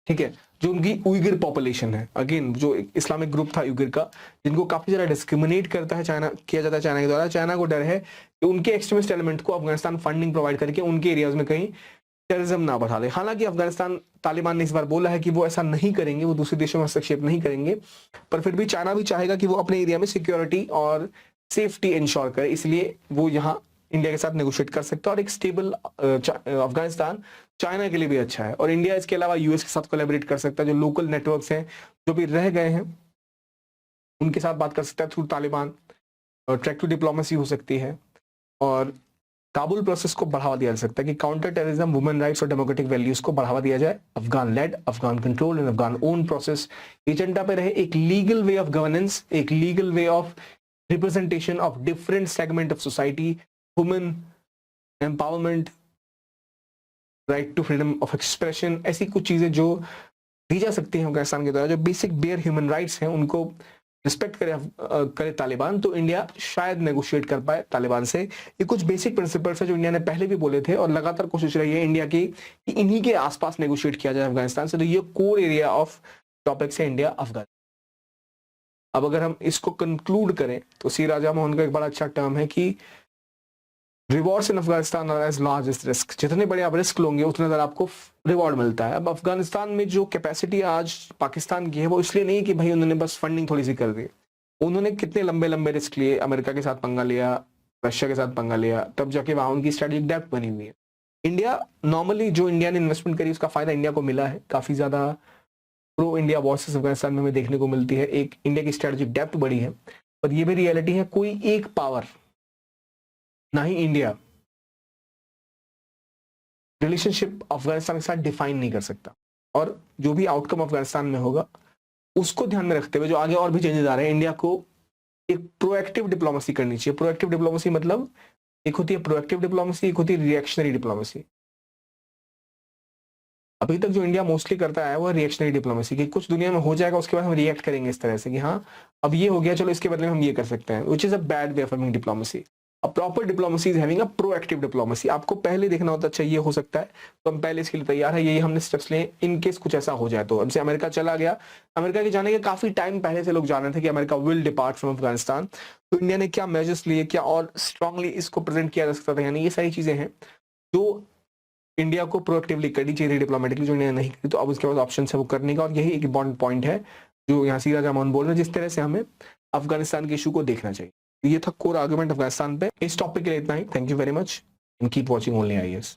[SPEAKER 2] ठीक है, जो उनकी उइगर पॉपुलेशन है, अगेन जो इस्लामिक ग्रुप था उइगर का, जिनको काफी ज्यादा डिस्क्रिमिनेट करता है चाइना, किया जाता है चाइना के द्वारा। चाइना को डर है कि उनके एक्सट्रीमिस्ट एलिमेंट को अफगानिस्तान फंडिंग प्रोवाइड करके उनके एरियाज में कहीं टेररिज्म ना बढ़ा दे। हालांकि अफगानिस्तान तालिबान ने इस बार बोला है कि वो ऐसा नहीं करेंगे, वो दूसरे देशों में हस्तक्षेप नहीं करेंगे, पर फिर भी चाइना भी चाहेगा कि वो अपने एरिया में सिक्योरिटी और सेफ्टी इंश्योर करे, इसलिए वो यहाँ इंडिया के साथ नेगोशिएट कर सकता है। और एक स्टेबल अफगानिस्तान चाइना के लिए भी अच्छा है। और इंडिया इसके अलावा यूएस के साथ कोलैबोरेट कर सकता है, जो लोकल नेटवर्क्स हैं जो भी रह गए हैं उनके साथ बात कर सकता है थ्रू तालिबान, और ट्रैक टू डिप्लोमेसी हो सकती है, और काबुल प्रोसेस को बढ़ावा दिया जा सकता है कि काउंटर टेररिज्म, वुमेन राइट्स और डेमोक्रेटिक वैल्यूज को बढ़ावा दिया जाए। Afghan led, Afghan control and Afghan own process agenda पे रहे। एक लीगल वे ऑफ गवर्नेंस, एक legal way of representation of different segment of society, women empowerment, right to freedom of expression, ऐसी कुछ चीजें जो दी जा सकती हैं अफगानिस्तान के द्वारा, जो बेसिक बेयर ह्यूमन राइट्स हैं उनको रिस्पेक्ट करे तालिबान, तो इंडिया शायद नेगोशिएट कर पाए तालिबान से। ये कुछ बेसिक प्रिंसिपल्स है जो इंडिया ने पहले भी बोले थे और लगातार कोशिश रही है इंडिया की कि इन्हीं के आसपास नेगोशिएट किया जाए अफगानिस्तान से। तो ये कोर एरिया ऑफ टॉपिक्स है इंडिया अफगान। अब अगर हम इसको कंक्लूड करें तो सी राजा मोहन का एक बड़ा अच्छा टर्म है कि rewards in Afghanistan are as large as risk. जितने बड़े आप रिस्क लोगे उतने ज्यादा आपको रिवॉर्ड मिलता है। अब अफगानिस्तान में जो कैपेसिटी आज पाकिस्तान की है वो इसलिए नहीं कि भाई उन्होंने बस फंडिंग थोड़ी सी कर दी, उन्होंने कितने लंबे लंबे रिस्क लिए, अमेरिका के साथ पंगा लिया, रशिया के साथ पंगा लिया, तब जाके वहां उनकी स्ट्रेटेजिक डेप्थ बनी हुई है। इंडिया नॉर्मली जो इंडिया ने इन्वेस्टमेंट करी उसका फायदा इंडिया को मिला है, काफी ज्यादा प्रो इंडिया वॉइसेस अफगानिस्तान में हमें देखने को मिलती है। एक इंडिया की स्ट्रेटेजिक डेप्थ बढ़ी है, पर ये भी रियलिटी है कोई एक पावर ना ही इंडिया रिलेशनशिप अफगानिस्तान के साथ डिफाइन नहीं कर सकता। और जो भी आउटकम अफगानिस्तान में होगा उसको ध्यान में रखते हुए जो आगे और भी चेंजेस आ रहे हैं, इंडिया को एक प्रोएक्टिव डिप्लोमेसी करनी चाहिए। प्रोएक्टिव डिप्लोमेसी मतलब एक होती है प्रोएक्टिव डिप्लोमेसी, एक होती है रिएक्शनरी डिप्लोमेसी। अभी तक जो इंडिया मोस्टली करता है वो रिएक्शनरी डिप्लोमेसी, कि कुछ दुनिया में हो जाएगा उसके बाद हम रिएक्ट करेंगे इस तरह से कि हाँ अब ये हो गया चलो इसके बदले में हम ये कर सकते हैं, which is a bad way of doing diplomacy. A proper diplomacy is having a proactive diplomacy. आपको पहले देखना होता है अच्छा ये हो सकता है तो हम पहले इसके लिए तैयार है, ये हमने स्टेप्स लिए इन केस कुछ ऐसा हो जाए। तो अब से अमेरिका चला गया, अमेरिका के जाने के काफी टाइम पहले से लोग जान रहे थे कि America will depart from Afghanistan, तो इंडिया ने क्या मेजर्स लिए, क्या और स्ट्रांगली इसको प्रेजेंट किया जा सकता था, यानी ये सारी चीजें हैं जो इंडिया को प्रोएक्टिवली करनी चाहिए डिप्लोमेटिकली, जो इंडिया ने नहीं की। तो अब उसके बाद ऑप्शन है वो करने का, और यही एक इम्पॉर्टेंट पॉइंट है जो यहाँ सी राजा मोहन बोल रहे हैं, जिस तरह से हमें अफगानिस्तान के इशू को देखना चाहिए। ये था कोर आर्गुमेंट अफगानिस्तान पे। इस टॉपिक के लिए इतना ही। Thank you very much and keep watching Only IAS.